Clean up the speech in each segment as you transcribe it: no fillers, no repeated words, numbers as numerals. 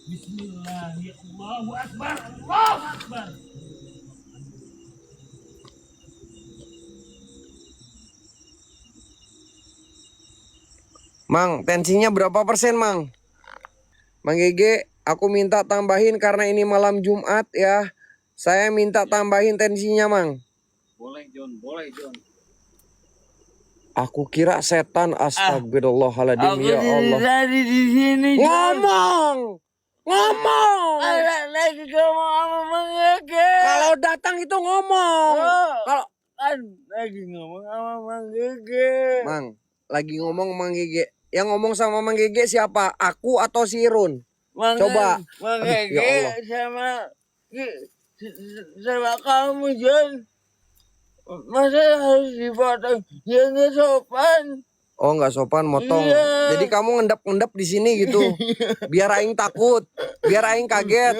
Bismillahirrahmanirrahim. Mang, tensinya berapa persen, Mang? Mang Gege, aku minta tambahin karena ini malam Jumat ya. Saya minta tambahin tensinya, Mang. Boleh, John. Boleh, John. Aku kira setan, astagfirullahaladzim, ya Allah. Tadi di sini. Ngomong! Ngomong! Lagi ngomong sama Mang Gege. Kalau datang itu ngomong. Kalau Lagi ngomong sama Mang Gege. Mang, lagi ngomong Mang Gege. Yang ngomong sama Mang Gege siapa? Aku atau si Irun? Coba. Mang Aduh, ya Allah. Gege sama kamu, John. Masa harus dipotong? Ya nggak sopan. Oh, nggak sopan motong. Iya. Jadi kamu ngendap-ngendap di sini gitu. Biar aing takut, biar aing kaget.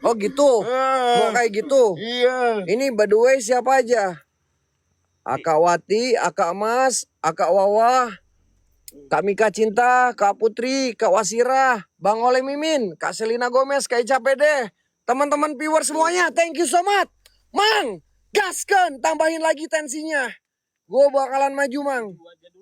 Oh gitu. Mau kayak gitu. Iya. Ini by the way siapa aja? Akak Wati, Akak Mas, Akak Wawa, Kak Mika Cinta, Kak Putri, Kak Wasira, Bang Ole Mimin, Kak Selina Gomez, Kak Ica Pede, teman-teman viewer semuanya, thank you so much. Mang, gaskan, tambahin lagi tensinya. Gue bakalan maju, Mang.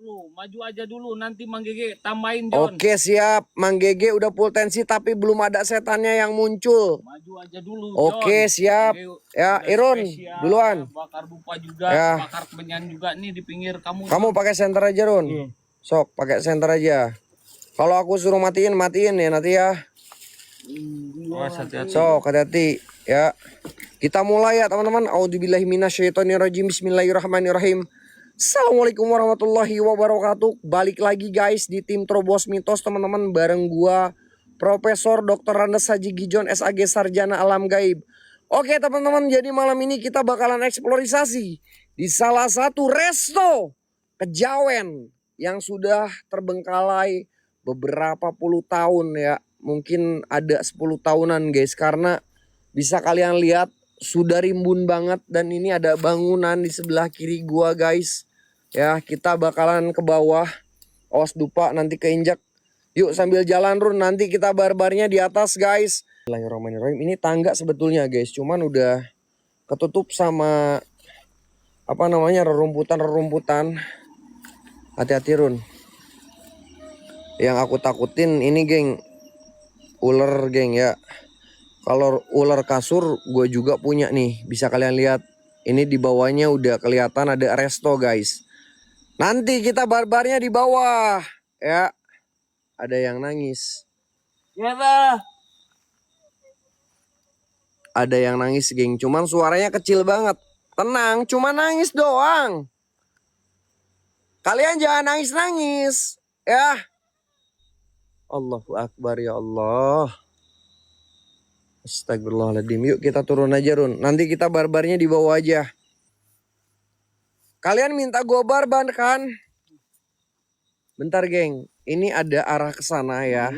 Maju aja dulu. Nanti Mang Gege tambahin, John. Oke, siap. Mang Gege udah full tensi tapi belum ada setannya yang muncul. Maju aja dulu, Oke, John. siap. Ya, Irun, duluan. Bakar bupa juga, Ya. bakar kemenyan juga nih di pinggir kamu. Kamu pakai senter aja, Run. Iya. Sok, pakai senter aja. Kalau aku suruh matiin ya nanti ya. Awas, hati-hati. Sok, hati-hati ya. Kita mulai ya, teman-teman. Auzubillahi minasyaitonirrajim. Bismillahirrahmanirrahim. Assalamualaikum warahmatullahi wabarakatuh. Balik lagi guys di tim Terobos Mitos, teman-teman, bareng gua Profesor Dr. Randes Haji Gijon SAG Sarjana Alam Gaib. Oke teman-teman, jadi malam ini kita bakalan eksplorisasi di salah satu resto kejawen yang sudah terbengkalai beberapa puluh tahun ya. Mungkin ada 10 tahunan guys, karena bisa kalian lihat sudah rimbun banget. Dan ini ada bangunan di sebelah kiri gua guys. Ya, kita bakalan ke bawah. Awas dupa nanti keinjak. Yuk sambil jalan Run, nanti kita barbarnya di atas guys. Bismillahirrahmanirrahim. Ini tangga sebetulnya guys, cuman udah ketutup sama apa namanya, rerumputan. Hati-hati Run. Yang aku takutin ini geng, ular geng ya. Kalau ular kasur gue juga punya nih, bisa kalian lihat. Ini di bawahnya udah kelihatan ada resto guys. Nanti kita barbarnya di bawah ya. Ada yang nangis. Siapa? Ada yang nangis geng, cuman suaranya kecil banget. Tenang, cuma nangis doang. Kalian jangan nangis-nangis ya. Allahu Akbar ya Allah. Astagfirullahaladzim. Yuk kita turun aja Run. Nanti kita barbarnya di bawah aja. Kalian minta gue barbar kan? Bentar geng. Ini ada arah ke sana ya.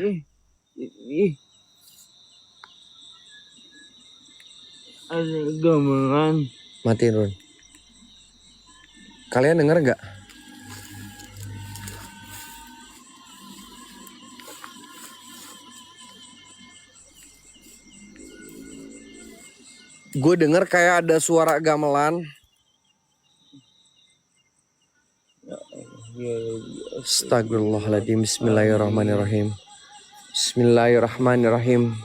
Ada gamelan. Matiin Run. Kalian denger gak? Gue denger kayak ada suara gamelan. Astagfirullahaladzim. Bismillahirrahmanirrahim. Bismillahirrahmanirrahim.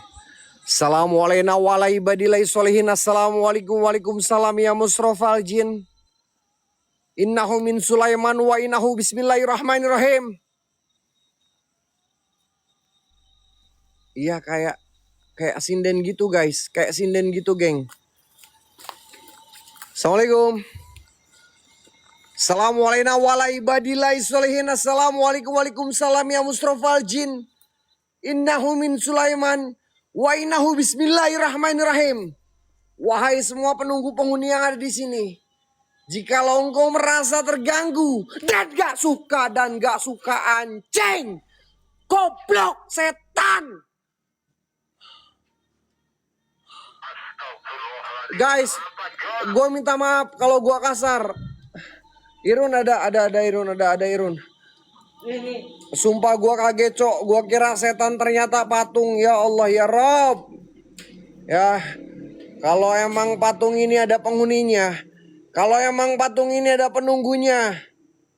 Assalamualaikum warahmatullahi wabarakatuh. Assalamualaikum waalaikumsalam ya musrofal jin. Innahu min Sulaiman wa innahu bismillahirrahmanirrahim. Iya kayak sinden gitu guys. Kayak sinden gitu geng. Assalamualaikum. Assalamualaikum warahmatullahi wabarakatuh. Assalamualaikum waalaikumsalam ya musrofal jin. Innahu min Sulaiman wa innahu bismillahirrahmanirrahim. Wahai semua penunggu penghuni yang ada di sini, jikalau engkau merasa terganggu dan gak suka anjing, goblok, setan. Guys, gue minta maaf kalau gue kasar. Irun ada Irun. Sumpah gua kaget, Cok. Gua kira setan, ternyata patung. Ya Allah ya Rob. Ya, kalau emang patung ini ada penghuninya, kalau emang patung ini ada penunggunya,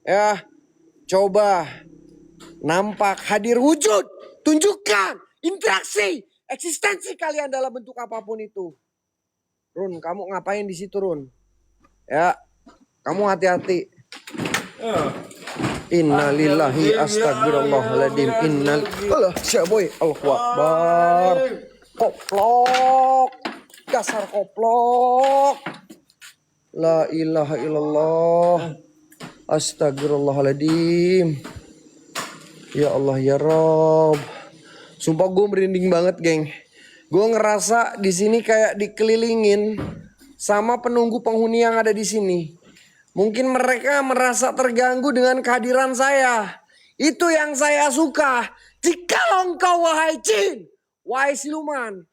ya coba nampak, hadir, wujud, tunjukkan interaksi, eksistensi kalian dalam bentuk apapun itu. Run, kamu ngapain di situ, Run? Ya, kamu hati-hati. Innalillahi astagfirullahaladzim. Innalillahi syaboy. Allahu Akbar. Koplok. Dasar koplok. La ilaha illallah. Astagfirullahaladzim. Ya Allah ya Rob. Sumpah gue merinding banget, geng. Gue ngerasa di sini kayak dikelilingin sama penunggu penghuni yang ada di sini. Mungkin mereka merasa terganggu dengan kehadiran saya. Itu yang saya suka. Jikalau engkau wahai jin, wahai siluman,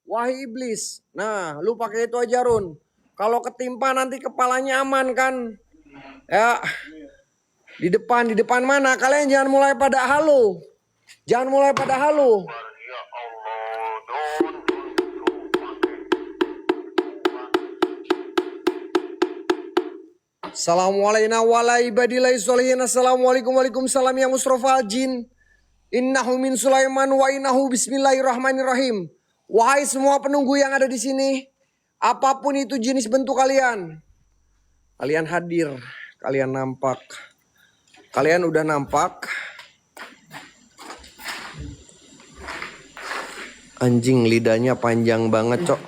wahai iblis. Nah, lu pakai itu aja, Run. Kalau ketimpa nanti kepalanya aman kan? Ya. Di depan mana? Kalian jangan mulai pada halo. Jangan mulai pada halo. Assalamualaikum waalaikumsalam ya Mustafa Jin. Innahu min Sulaiman wa innahu bismillahirrahmanirrahim. Wahai semua penunggu yang ada di sini, apapun itu jenis bentuk kalian, kalian hadir, kalian nampak. Kalian udah nampak. Anjing, lidahnya panjang banget, Cok.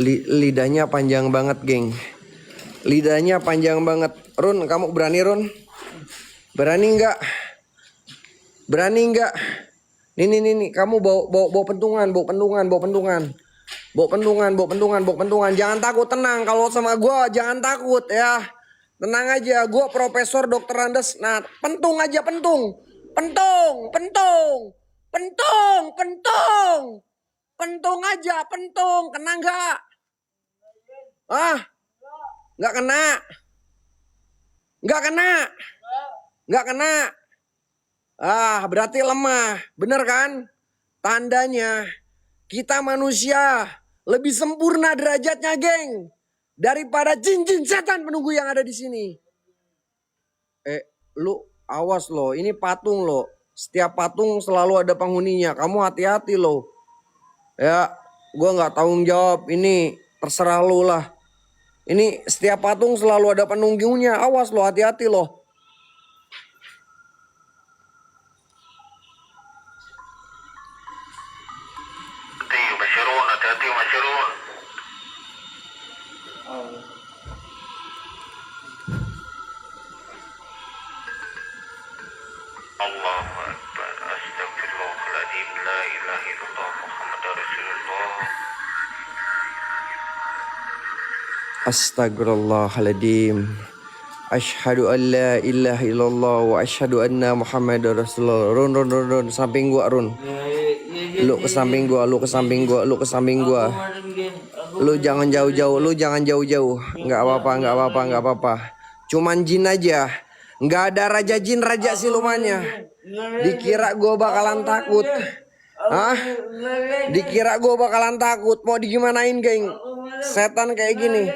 Lidahnya panjang banget, geng. Lidahnya panjang banget. Run, kamu berani, Run? Berani nggak? Berani nggak? Nih. Kamu bawa pentungan. Jangan takut, tenang. Kalau sama gua jangan takut ya. Tenang aja, gua Profesor Dr. Andes. Nah, pentung aja, pentung. Pentung aja, pentung. Kena nggak? Nggak kena. Berarti lemah. Bener kan? Tandanya kita manusia lebih sempurna derajatnya, geng, daripada jin-jin setan penunggu yang ada di sini. Lu awas loh, ini patung loh. Setiap patung selalu ada penghuninya. Kamu hati-hati loh. Ya, gua nggak tanggung jawab. Ini terserah lu lah. Ini setiap patung selalu ada penunggunya. Awas loh, hati-hati loh. Hati-hati masyarun. Allahu Akbar. Astagfirullahaladzim. La ilaha illallah Muhammadur Rasulullah. Astagfirullahaladzim. Asyhadu an la ilaha illallah wa asyhadu anna Muhammadar Rasulullah. Run, samping gua, Run. Lu ke samping gua. Lu jangan jauh-jauh. Enggak apa-apa. Cuman jin aja. Enggak ada raja jin, raja silumannya. Dikira gua bakalan takut. Dikira gua bakalan takut. Mau digimanain, geng? Setan kayak gini.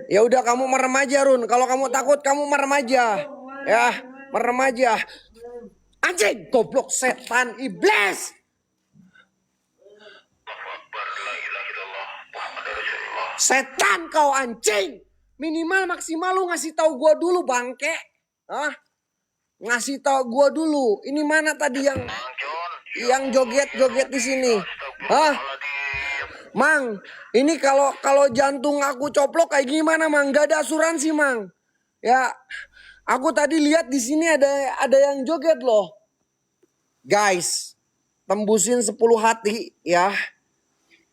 Ya udah, kamu merem aja, Run. Kalau kamu takut, kamu merem aja. Ya, merem aja. Anjing, goblok, setan, iblis. Setan kau, anjing. Minimal maksimal lu ngasih tahu gua dulu, bangke. Ngasih tahu gua dulu. Ini mana tadi yang joget-joget di sini? Mang, ini kalau jantung aku coplok kayak gimana, Mang? Gak ada asuransi, Mang. Ya, aku tadi lihat di sini ada yang joget loh. Guys, tembusin 10 hati ya.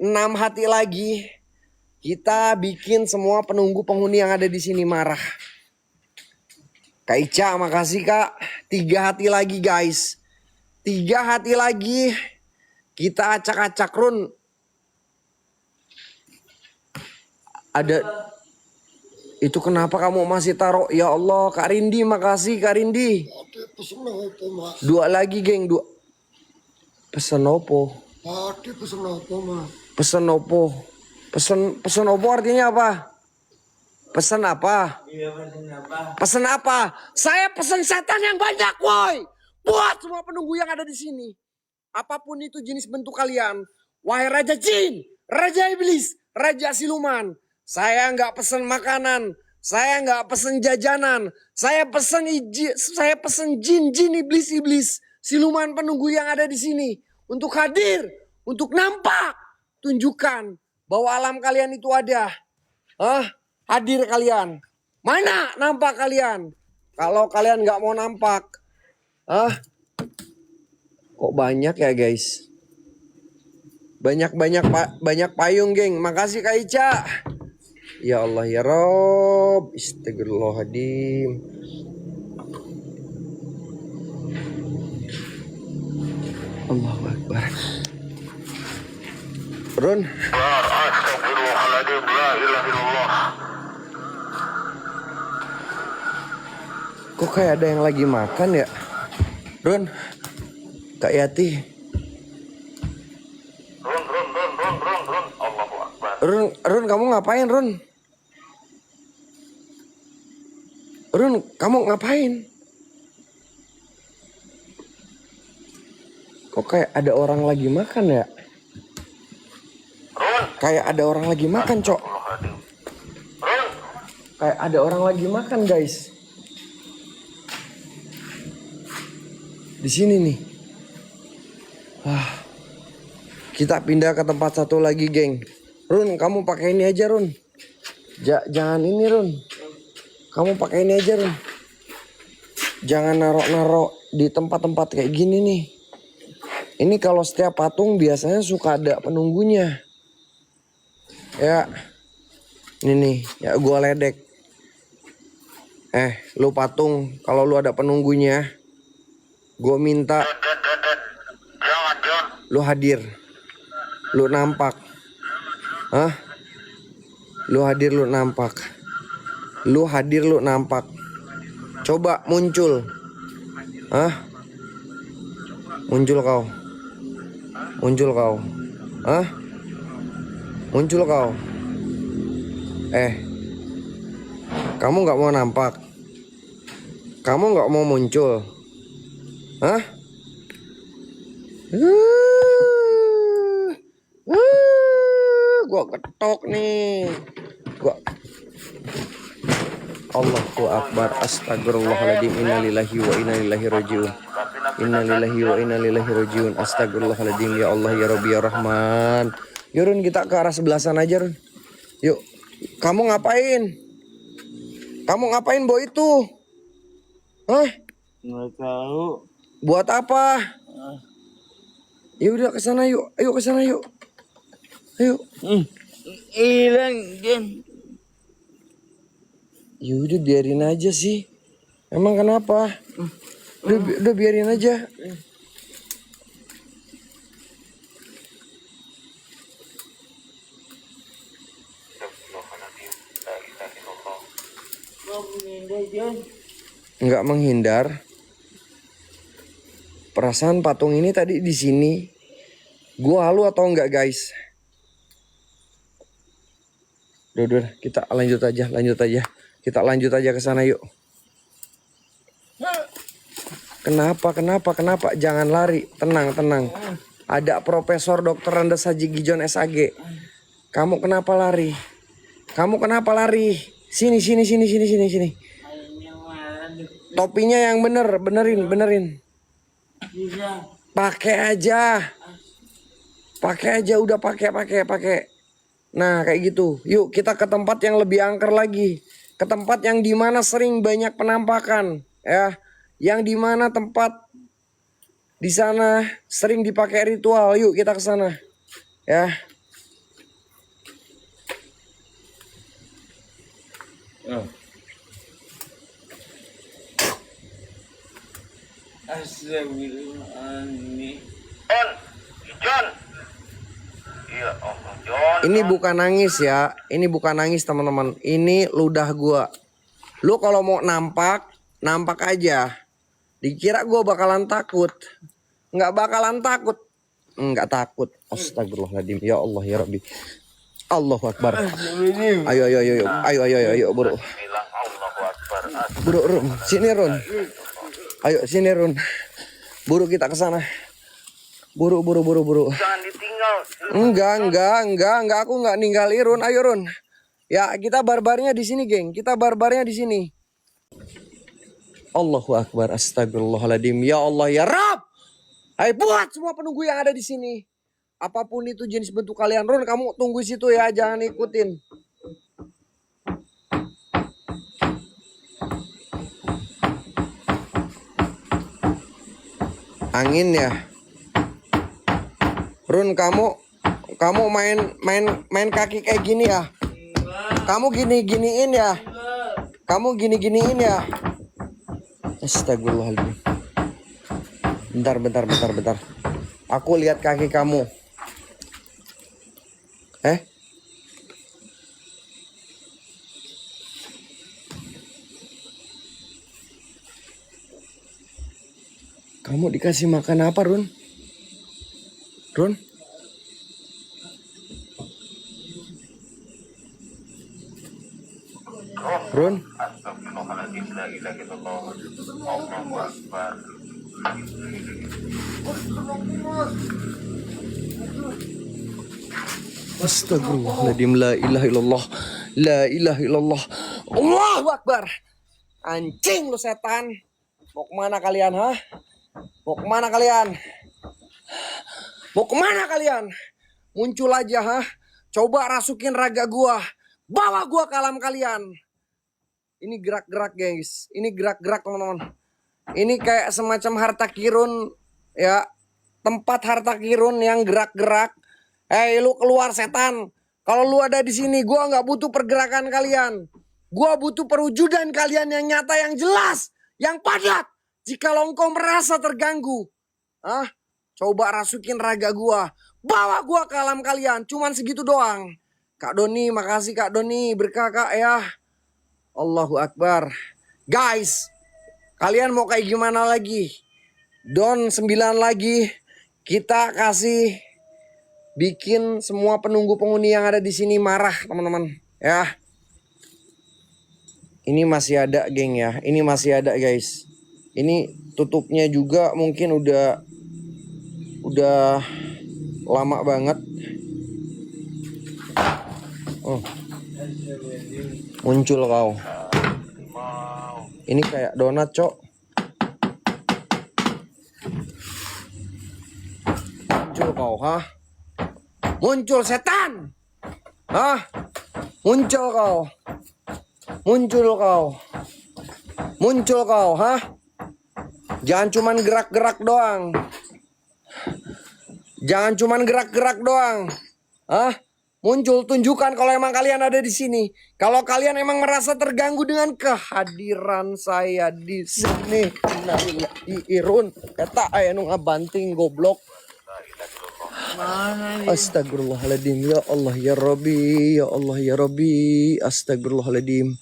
6 hati lagi. Kita bikin semua penunggu penghuni yang ada di sini marah. Kak Ica, makasih Kak. 3 hati lagi, guys. 3 hati lagi. Kita acak-acak, Run. Itu kenapa kamu masih taruh? Ya Allah, Kak Rindi, makasih Kak Rindi. Ate pesen apa, Mas? Dua lagi, geng, dua. Pesen opo? Ate pesen apa, Mas? Pesen opo? Pesen opo artinya apa? Pesen apa? Iya, pesen apa? Pesen apa? Saya pesen setan yang banyak, woi. Buat semua penunggu yang ada di sini. Apapun itu jenis bentuk kalian. Wahai Raja Jin, Raja Iblis, Raja Siluman. Saya nggak pesen makanan. Saya nggak pesen jajanan. Saya pesen jin iblis, siluman penunggu yang ada di sini untuk hadir, untuk nampak, tunjukkan bahwa alam kalian itu ada. Hadir kalian. Mana nampak kalian? Kalau kalian nggak mau nampak, kok banyak ya guys? Banyak payung, geng. Makasih Kak Ica. Ya Allah ya Rob, astagfirullahaladzim. Allahu Akbar. Run. Astagfirullahaladzim. La ilaha illallah. Kok kayak ada yang lagi makan ya? Run. Kak Yati. Run. Allahu Akbar. Run, kamu ngapain, Run? Run, kamu ngapain? Kok kayak ada orang lagi makan ya? Run. Kayak ada orang lagi makan, Cok. Astagfirullahaladzim. Run. Kayak ada orang lagi makan, guys. Di sini nih. Kita pindah ke tempat satu lagi, geng. Run, kamu pakai ini aja, Run. Jangan ini, Run. Kamu pakai ini aja, Run. Jangan naro-naro di tempat-tempat kayak gini nih. Ini kalau setiap patung biasanya suka ada penunggunya. Ya. Ini nih, ya gua ledek. Lu patung, kalau lu ada penunggunya, gua minta Jangan. lu hadir. Lu nampak. Lu hadir, lu nampak. Lu hadir, lu nampak. Coba muncul. Muncul kau. Muncul kau. Muncul kau. Kamu nggak mau nampak? Kamu nggak mau muncul? Gua ketok nih. Allahu Akbar. Astagfirullahaladzim. Innalillahi wa inna ilaihi rajiun. Innalillahi wa inna ilaihi rajiun. Astagfirullahaladzim. Ya Allah ya Rabbi ya Rahman. Yuk Run, kita ke arah sebelah sana aja, Run. Yuk. Kamu ngapain? Kamu ngapain bawa itu? Nggak tahu. Buat apa? Ya udah ke sana yuk. Ayo ke sana yuk. Ayo. Hilang, Jen. Ya udah biarin aja sih. Emang kenapa? Udah biarin aja. Astagfirullahaladzim. La ilaha illallah. Kamu menghindar, Jen. Nggak menghindar. Perasaan patung ini tadi di sini. Gua halu atau enggak, guys? Udah, kita lanjut aja. Kita lanjut aja ke sana yuk. Kenapa? Jangan lari. Tenang. Ada Profesor Dr. Andes Haji Gijon SAG. Kamu kenapa lari? Sini. Topinya yang benerin. Bisa. Pakai aja, udah pakai. Nah kayak gitu. Yuk kita ke tempat yang lebih angker lagi. Ke tempat yang dimana sering banyak penampakan, ya. Yang dimana tempat di sana sering dipakai ritual. Yuk kita ke sana, ya. Astagfirullahaladzim. John. Ya Allah, John. Ini bukan nangis ya. Ini bukan nangis teman-teman. Ini ludah gua. Lu kalau mau nampak, nampak aja. Dikira gua bakalan takut. Nggak bakalan takut. Nggak takut. Astagfirullahaladzim. Ya Allah ya Rabbi. Allahu Akbar. Ayo ayo ayo ayo ayo ayo ayo bro. Bismillah, Allahu Akbar. Bro Run, sini Run. Ayo sini Run. Buru kita ke sana. Buru. Jangan ditinggal. Enggak, aku enggak ninggalin Run. Ayo Run. Ya, kita barbarnya di sini, geng. Kita barbarnya di sini. Allahu Akbar. Astagfirullahaladzim. Ya Allah ya Rabb. Hai buat semua penunggu yang ada di sini. Apapun itu jenis bentuk kalian, Run, kamu tunggu situ ya, jangan ikutin. Angin ya. Run, kamu main kaki kayak gini ya. Kamu giniin ya. Kamu giniin ya. Astagfirullahaladzim. Bentar. Aku lihat kaki kamu. Kamu dikasih makan apa, Run? Run? Run? Astagfirullahaladzim, la ilaha illallah, Allahu Akbar. Astagfirullahaladzim, la ilaha illallah, la ilaha illallah, Allahu Akbar. Anjing lu setan. Mau kemana kalian, ha? Mau kemana kalian? Mau kemana kalian? Muncul aja, ha? Coba rasukin raga gua. Bawa gua ke alam kalian. Ini gerak-gerak, guys. Ini gerak-gerak, teman-teman. Ini kayak semacam harta kirun, ya. Tempat harta kirun yang gerak-gerak. Hei, lu keluar setan. Kalau lu ada di sini, gua nggak butuh pergerakan kalian. Gua butuh perwujudan kalian yang nyata, yang jelas, yang padat. Jika engkau merasa terganggu, coba rasukin raga gua. Bawa gua ke alam kalian. Cuman segitu doang. Kak Doni, makasih Kak Doni. Berkah Kak ya. Allahu Akbar. Guys, kalian mau kayak gimana lagi? Don 9 lagi. Kita kasih bikin semua penghuni yang ada di sini marah, teman-teman. Ya. Ini masih ada, geng ya. Ini masih ada, guys. Ini tutupnya juga mungkin udah lama banget. Oh. Muncul kau. Ini kayak donat, Cok. Muncul kau, ha? Muncul setan. Hah? Muncul kau. Muncul kau. Muncul kau, ha? Jangan cuman gerak-gerak doang. Jangan cuman gerak-gerak doang. Hah? Muncul, tunjukkan kalau emang kalian ada di sini. Kalau kalian emang merasa terganggu dengan kehadiran saya di sini. Nah, Irun, kata aya nu ngabanting goblok. Astagfirullahaladzim. Ya Allah ya Rabbi. Ya Allah ya Rabbi. Astagfirullahaladzim.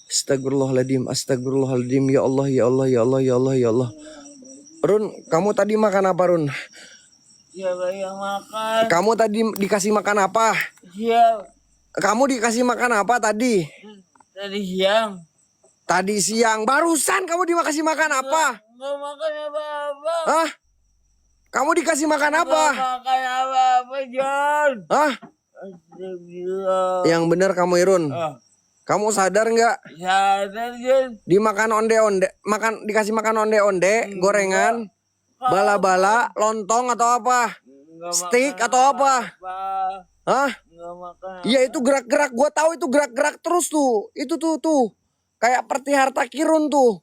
Astagfirullahaladzim. Astagfirullahaladzim. Ya Allah ya Allah ya Allah ya Allah ya Allah. Run, kamu tadi makan apa, Run? Siapa yang makan? Kamu tadi dikasih makan apa? Siap. Kamu dikasih makan apa tadi? Tadi siang. Tadi siang. Barusan kamu dikasih makan apa? Nggak makan apa-apa. Hah? Kamu dikasih makan apa? Nggak makan apa-apa, John. Hah? Astagfirullah. Yang benar kamu, Irun. Kamu sadar nggak? Sadar, John. Dimakan onde-onde, dikasih makan onde-onde, gorengan, bala-bala, lontong atau apa? Steak atau apa? Hah? Nggak makan. Iya itu gerak-gerak, gua tahu itu gerak-gerak terus tuh. Itu tuh. Kayak seperti harta kirun tuh.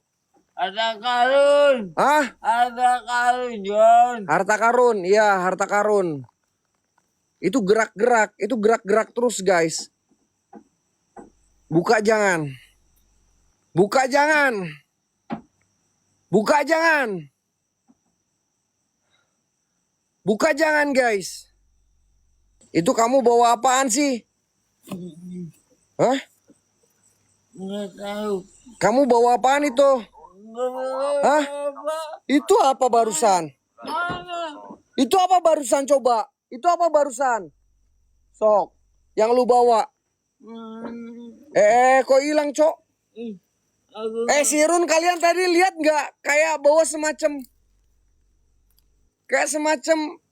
Ada karun. Hah? Ada karun, John. Harta karun, iya harta karun. Itu gerak-gerak, itu gerak-gerak terus, guys. Buka jangan. Buka jangan. Buka jangan. Buka jangan, guys. Itu kamu bawa apaan sih? Hah? Nggak tahu. Kamu bawa apaan itu? Hah? Apa? Itu apa barusan? Mana? Itu apa barusan coba? Itu apa barusan? Sok, yang lu bawa. Kok hilang, Cok? Aku Si Run, kalian tadi lihat nggak? Kayak bawa semacam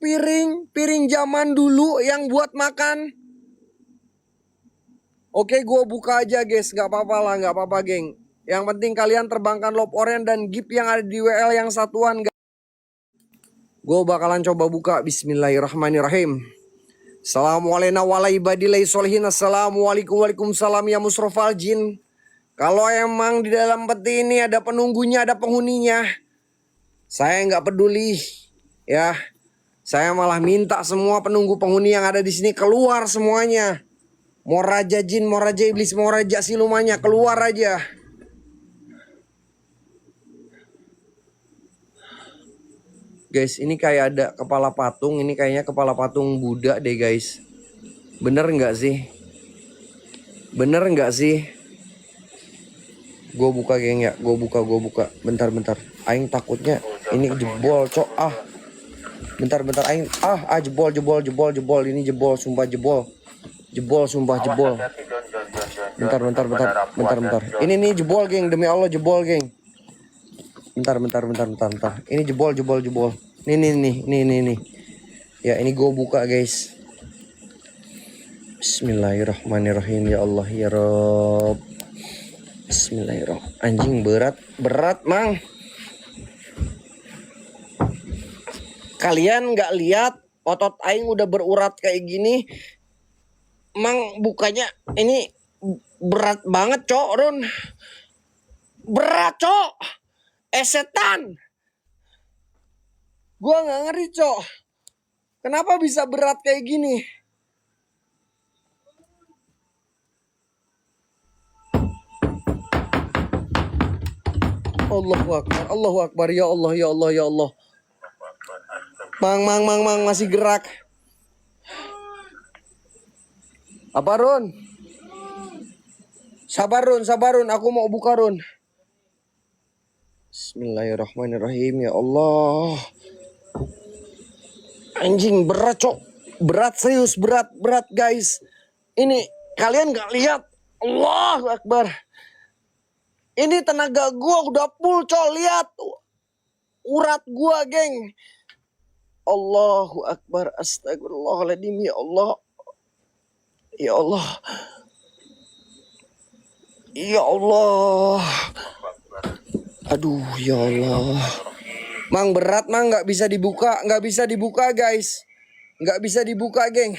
piring zaman dulu yang buat makan. Oke, gue buka aja guys, nggak apa-apa lah, nggak apa-apa geng. Yang penting kalian terbangkan lob oren dan gift yang ada di WL yang satuan. Gue bakalan coba buka. Bismillahirrahmanirrahim. Assalamualaikum warahmatullahi wabarakatuh. Assalamualaikum waalaikumsalam ya musrofal jin. Kalau emang di dalam peti ini ada penunggunya, ada penghuninya, saya nggak peduli ya. Saya malah minta semua penunggu penghuni yang ada di sini keluar semuanya. Mau raja jin, mau raja iblis, mau raja silumannya, keluar aja. Guys, ini kayak ada kepala patung. Ini kayaknya kepala patung Buddha deh guys. Bener nggak sih? Bener nggak sih? Gue buka geng ya. Gue buka. Bentar. Aing takutnya ini jebol cok. Bentar. Aing jebol. Ini jebol, sumpah jebol. Bentar. Ini nih jebol geng, demi Allah jebol geng. Bentar. Ini jebol. Nih. Ya ini gue buka guys. Bismillahirrahmanirrahim. Ya Allah ya Rob. Bismillahirrahmanirrahim. Anjing berat mang. Kalian nggak lihat otot aing udah berurat kayak gini? Mang bukanya ini berat banget cok Run. Berat cok. Setan. Gua nggak ngeri cok. Kenapa bisa berat kayak gini? Allahu Akbar, ya Allah. Mang masih gerak. Apa Run? Sabar Run, aku mau buka Run. Bismillahirrahmanirrahim, ya Allah. Anjing berat cok. Berat serius, berat guys. Ini kalian gak lihat? Allahu Akbar. Ini tenaga gua udah full cok, lihat. Urat gua geng. Allahu Akbar, astagfirullahaladzim, ya Allah. Ya Allah. Ya Allah. Aduh ya Allah. Mang berat mang, nggak bisa dibuka guys. Nggak bisa dibuka geng.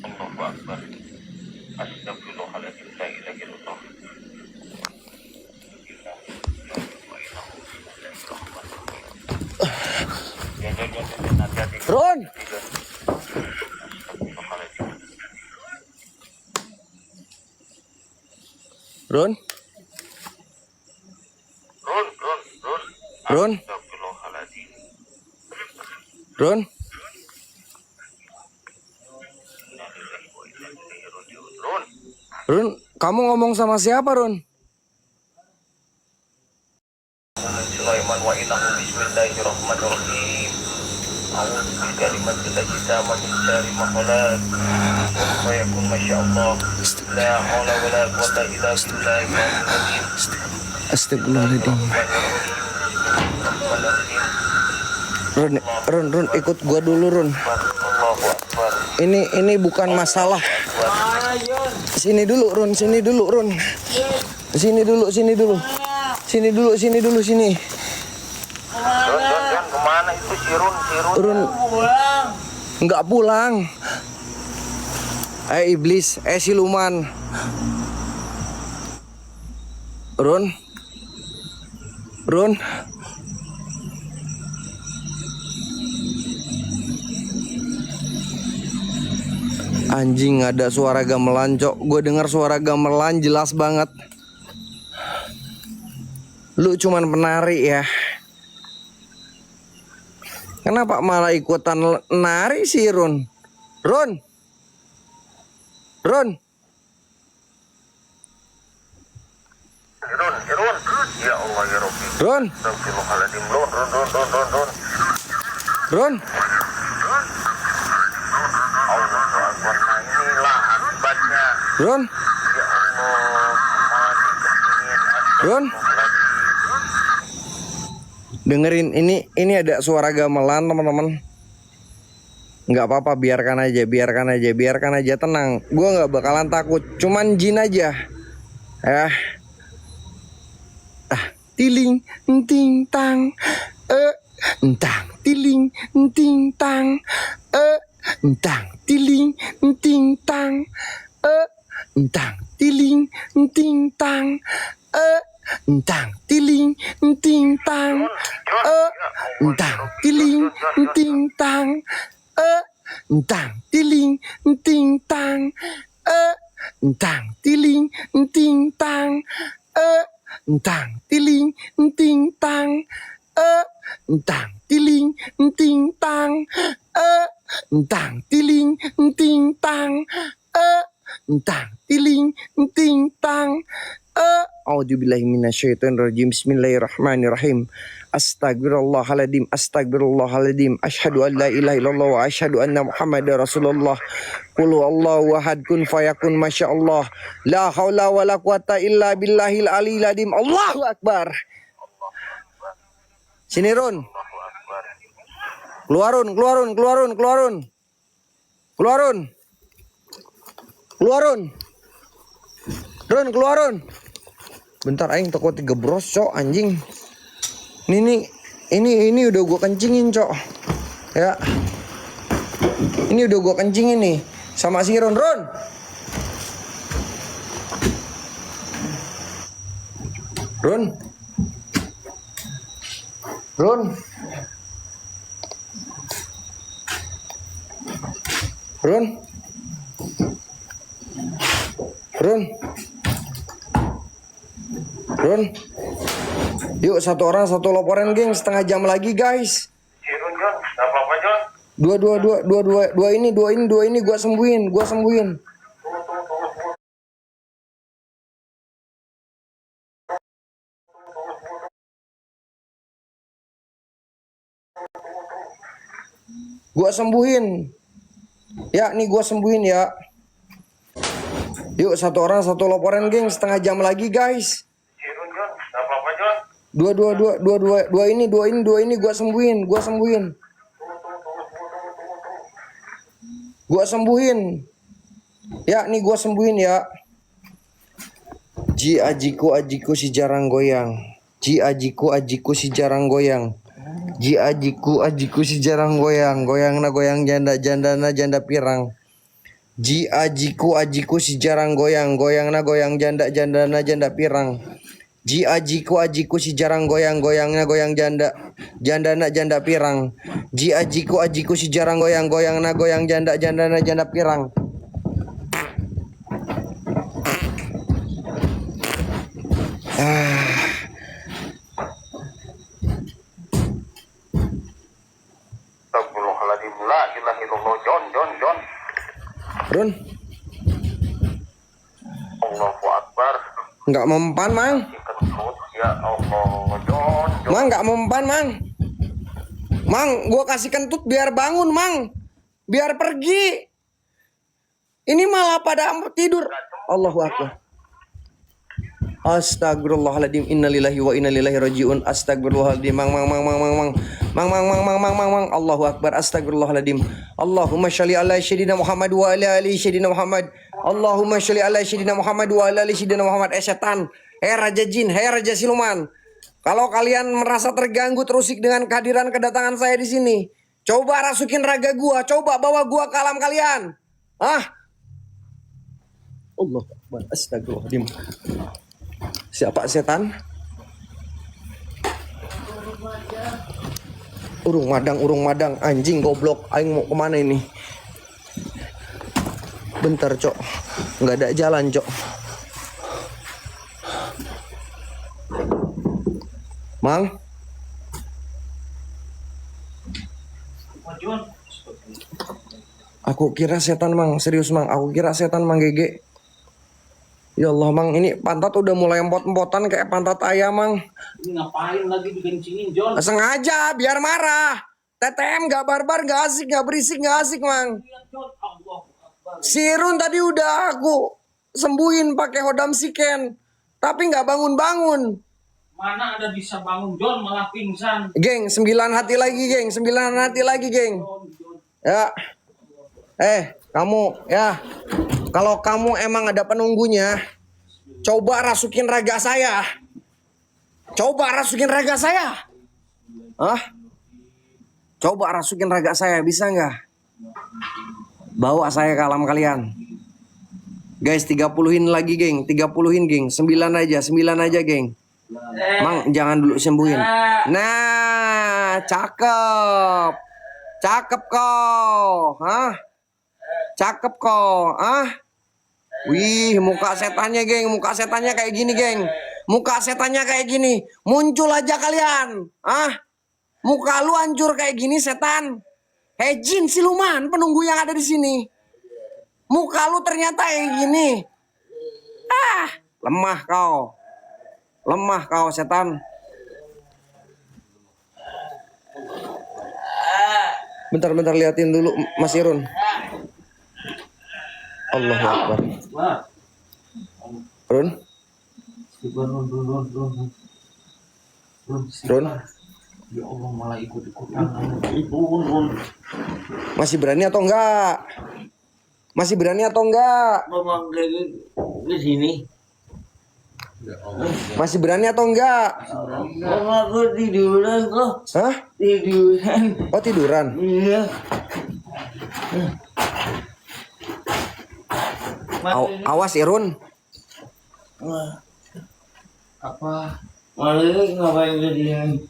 Allahu Akbar. Astagfirullahaladzim. La ilaha illallah. Ron. Ron. Astagfirullahaladzim. Ron. Run, kamu ngomong sama siapa Run? Sulaiman wa innahu bismillahirrahmanirrahim. A'udzu bi kalimatillahi tammati min syarri ma khalaq. Wa yakun masyaallah. La haula wa la quwwata illa billah. Astagfirullahaladzim. Run, ikut gua dulu Run. Allahu Akbar. Ini bukan masalah. Sini dulu Run. Sini dulu. Ron, kemana itu si Run? Run. Nggak pulang. Iblis, siluman. Run. Anjing, ada suara gamelan cok. Gue dengar suara gamelan jelas banget. Lu cuman penari ya. Kenapa malah ikutan nari sih Run? Run. Irun. Ya Allah ya Rabbi. Run. Astagfirullahaladzim. Run. Run. Allah Akbar. Nah inilah akibatnya. Run. Ya Allah. Mati kepingin. Run. Dengerin ini ada suara gamelan teman-teman. Nggak apa-apa, biarkan aja, tenang. Gue nggak bakalan takut, cuman jin aja. Ya. Tiling, ting tang, entang, tiling, ting tang, entang, tiling, ting tang, entang, tiling, ting tang, entang, tiling, ting tang, entang, tiling, ting tang, entang, tiling, ting tang, entang, tiling, ting tang, entang, tiling, ting tang, entang, tiling, ting tang, entang, tiling, ting tang, entang, tiling, ting tang. A'udzubillahi minasyaitonirrajim. Bismillahirrahmanirrahim. Astagfirullahaladzim. Asyhadu an la ilaha illallah wa asyhadu anna Muhammadar Rasulullah. Qul huwallahu ahad, kun fayakun, masyaallah. La haula wala quwata illa billahil aliyil azim. Allahu akbar. Sini Run. Keluarun. Run, keluarun. Bentar aing takut digebros, cok, anjing. Ini udah gua kencingin, cok. Ya. Ini udah gua kencingin nih sama si Run. Run. Yuk, satu orang satu laporan geng, setengah jam lagi guys. Irun Jon, nggak apa-apa Jon. Dua ini gua sembuhin. Gua sembuhin. Ya, nih gua sembuhin ya. Yuk, satu orang satu laporan geng, setengah jam lagi guys. Irun Jon, nggak apa-apa Jon. Dua ini gua sembuhin. Gua sembuhin. Ya, nih gua sembuhin ya. Ji ajiku si jarang goyang. Ji ajiku si jarang goyang. Ji ajiku si jarang goyang. Goyang janda janda pirang. Ji ajiku si jarang goyang. Goyang janda pirang. Ji ajiku si jarang goyang. Goyang janda pirang. Ji ajiku si jarang goyang. Goyang janda pirang. Astagfirullahaladzim. La ilaha illallah. Jon. Run. Allahu Akbar. Nggak mempan, Mang. Ya Allah, Jon. Mang, nggak mempan, Mang. Mang, gua kasih kentut biar bangun, Mang. Biar pergi. Ini malah pada tidur. Allahu Akbar. Astagfirullahaladzim. Innalillahi wa inna ilaihi rajiun. Astagfirullahaladzim. Mang. Allahu Akbar. Astagfirullahaladzim. Allahumma sholli ala sayyidina Muhammad wa ala ali sayyidina Muhammad. Allahumma sholli ala sayyidina Muhammad wa ala ali sayyidina Muhammad. Setan, raja jin, raja siluman. Kalau kalian merasa terganggu terusik dengan kehadiran kedatangan saya di sini, coba rasukin raga gua, coba bawa gua ke alam kalian. Allahu Akbar. Astagfirullahaladzim. Siapa setan? Urung madang, anjing goblok. Aing mau kemana ini? Bentar, cok. Nggak ada jalan, cok. Mang? Aku kira setan Mang, serius Mang. Aku kira setan Mang Gege. Ya Allah Mang, ini pantat udah mulai empot-empotan kayak pantat ayam Mang. Ini ngapain lagi dikencingin John? Sengaja biar marah. TTM gak barbar, gak asik, gak berisik, gak asik Mang. Iya John, Allah Akbar. Si Irun tadi udah aku sembuhin pakai hodam siken, tapi gak bangun-bangun. Mana ada bisa bangun John malah pingsan. Geng, 9 hati lagi geng, 9 hati lagi geng. John. Ya. Kamu ya. Kalau kamu emang ada penunggunya, coba rasukin raga saya. Coba rasukin raga saya. Coba rasukin raga saya, bisa nggak? Bawa saya ke alam kalian. Guys, 30-in lagi geng, 30-in geng. 9 aja geng. Mang, jangan dulu sembuhin. Nah, cakep. Cakep kau. Cakep kau. Wih, muka setannya geng, muka setannya kayak gini geng. Muka setannya kayak gini. Muncul aja kalian. Muka lu hancur kayak gini setan. Hei jin siluman penunggu yang ada di sini. Muka lu ternyata kayak gini. Lemah kau. Lemah kau setan. Bentar liatin dulu Mas Irun. Allahu Akbar. Run. Run. Ya Allah malah ikut-ikutan. Run. Masih berani atau enggak? Masih berani atau enggak? Mama ke sini. Masih berani atau enggak? Mama aku tiduran kok. Hah? Tiduran. Oh tiduran. Iya. Awas Irun. Apa? Malah ngapain ke sini?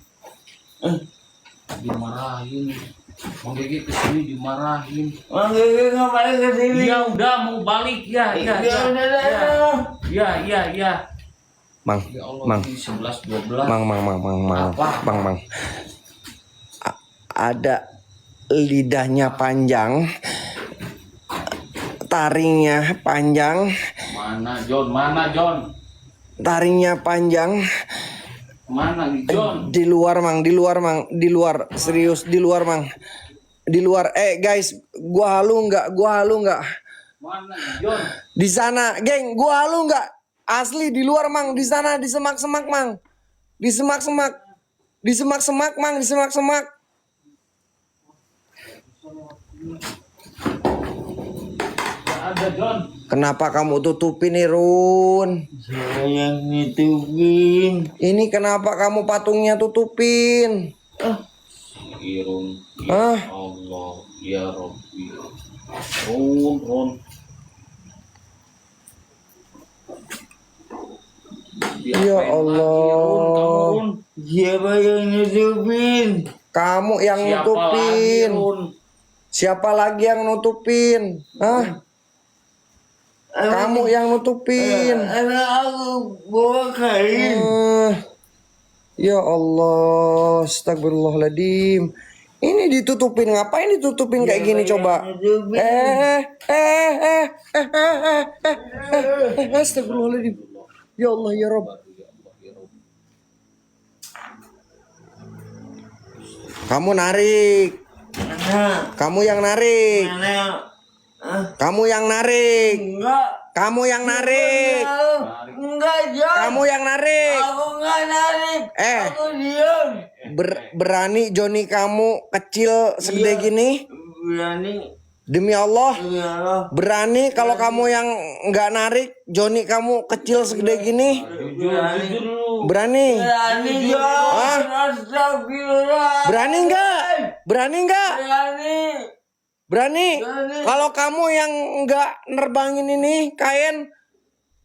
Dimarahin. Bang Gege kesini dimarahin. Mama ngapain ke sini? Ya udah mau balik ya. Mang, Ya Allah, Mang. ini 11 12. Mang. Ada lidahnya panjang, taringnya panjang, Mana John? taringnya panjang. Mana nih John? Di luar Mang, serius di luar Mang. Di luar. Guys, gua halu nggak? Mana nih John? Di sana, geng, gua halu nggak? Asli di luar Mang, di sana di semak-semak Mang. Di semak-semak. Mang, di semak-semak. Gak ada John. Kenapa kamu tutupin Irun? Saya yang nutupin. Ini kenapa kamu patungnya tutupin? Irun. Hah? Allah, ya Rabbi. Run. Ya Allah. Siapa yang nutupin? Kamu yang nutupin. Siapa lagi yang nutupin? Kamu yang nutupin. Anak aku bawa kain. Ya Allah, astagfirullahaladzim. Ini ditutupin, ngapain ditutupin kayak gini coba? Astagfirullahaladzim. Ya Allah ya Rob. Kamu narik. Kamu yang narik. Kamu yang narik. Enggak. Kamu yang narik. Enggak, John. Kamu yang narik. Aku enggak narik. Aku diam. Berani Joni kamu kecil segede gini? Berani. Demi Allah. Demi Allah. Berani kalau kamu yang nggak narik, Joni kamu kecil segede gini? Berani? Berani, John. Astagfirullah. Berani nggak? Berani nggak? Berani. Kalau kamu yang nggak nerbangin ini kain,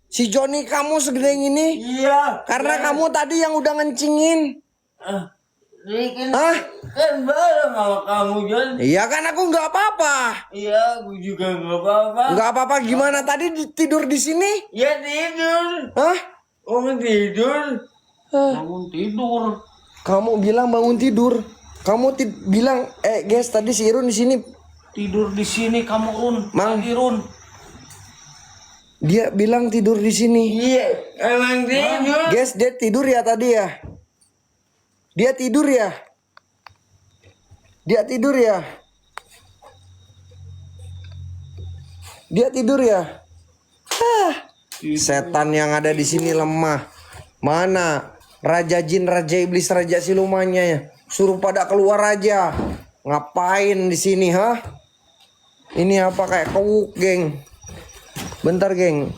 si Joni kamu segede gini? Iya. Karena kamu tadi yang udah ngencingin. Kan bareng sama kamu, John. Iya kan aku nggak apa-apa. Iya, aku juga nggak apa-apa. Nggak apa-apa gimana tadi tidur di sini? Ya tidur. Tidur. Bangun tidur. Kamu bilang bangun tidur. Kamu bilang guys tadi si Irun di sini tidur di sini kamu Run. Mang. Lagi Run. Dia bilang tidur di sini. Iya, emang tidur. Guys, dia tidur ya tadi ya. Dia tidur ya. Dia tidur ya. Dia tidur ya. Setan yang ada di sini lemah. Mana raja jin, raja iblis, raja silumannya ya? Suruh pada keluar aja. Ngapain di sini, ha? Ini apa kayak kewuk, geng? Bentar, geng.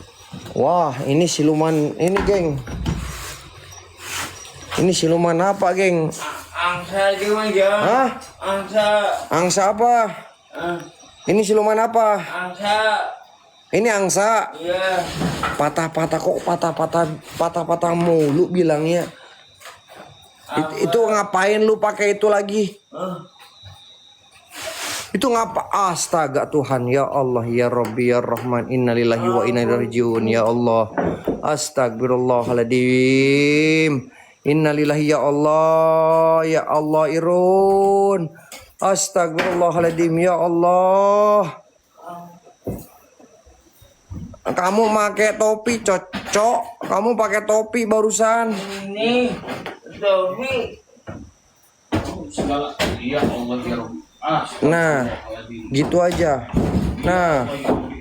Wah, ini siluman ini, geng. Ini siluman apa, geng? Angsa gimana ya? Hah? Angsa. Angsa apa? Ini siluman apa? Angsa. Ini angsa. Iya. Patah-patah kok patah-patah mulu bilangnya. Itu ngapain lu pakai itu lagi? Itu ngapa? Astaga Tuhan, ya Allah, ya Rabbi, ya Rahman, innalillahi wa inna ilaihi rajiun, ya Allah. Astagfirullahaladzim. Innalillahi ya Allah Irun. Astagfirullahaladzim, ya Allah. Kamu pakai topi, cocok. Kamu pakai topi barusan. Ini Topi. Segala. Iya Allah ya Rabbi. Nah, gitu aja. Nah,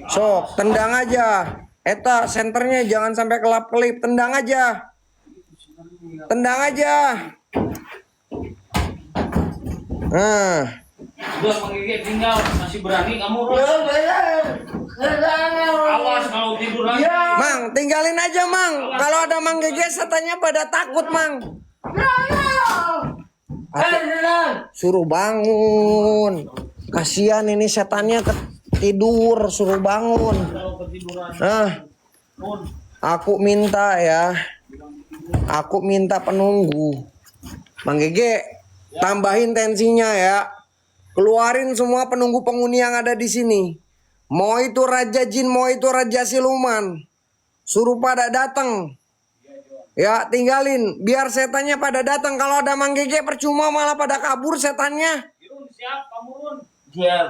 sok tendang aja. Eta senternya jangan sampai kelap-kelip, tendang aja. Tendang aja. Nah, Udah menggigit tinggal masih berani kamu Run. Awas kalau tidur lagi. Mang, tinggalin aja, Mang. Kalau ada Mang Gege setannya pada takut, Mang. Suruh bangun. Kasihan ini setannya tidur, suruh bangun. Kalau ketiduran Nah, Run. aku minta ya. Aku minta penunggu. Mang Gege, tambahin tensinya ya. Keluarin semua penunggu penghuni yang ada di sini. Mau itu raja jin, mau itu raja siluman. Suruh pada datang. Ya, tinggalin biar setannya pada datang. Kalau ada Mang Gege percuma malah pada kabur setannya. Run siap kamu Run. Siap.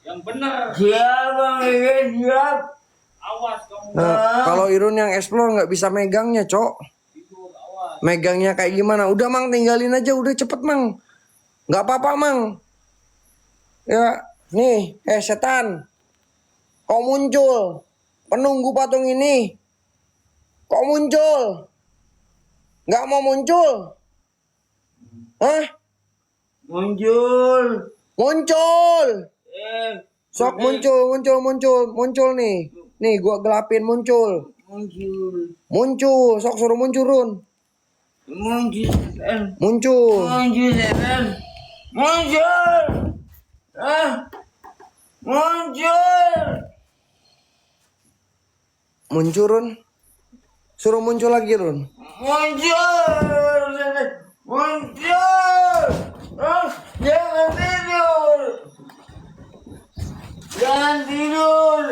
Yang bener. Siap, Bang. Siap. Awas kamu Kalau Irun yang explore nggak bisa megangnya, Cok. tidur. Awas. Megangnya kayak gimana? Udah Mang, tinggalin aja, udah cepet Mang. Nggak apa-apa Mang. Ya, nih, setan. Kok muncul? Penunggu patung ini. Kok muncul? Nggak mau muncul? Hah? Muncul. Muncul. Sok Muncul. muncul nih. Nih, gua gelapin muncul. Muncul. Muncul, sok suruh muncul Run. Muncul. Muncul. Muncul. Muncul. Muncul. Muncul Run. Suruh muncul lagi Run. Muncul. Muncul. Jangan tidur. Jangan tidur.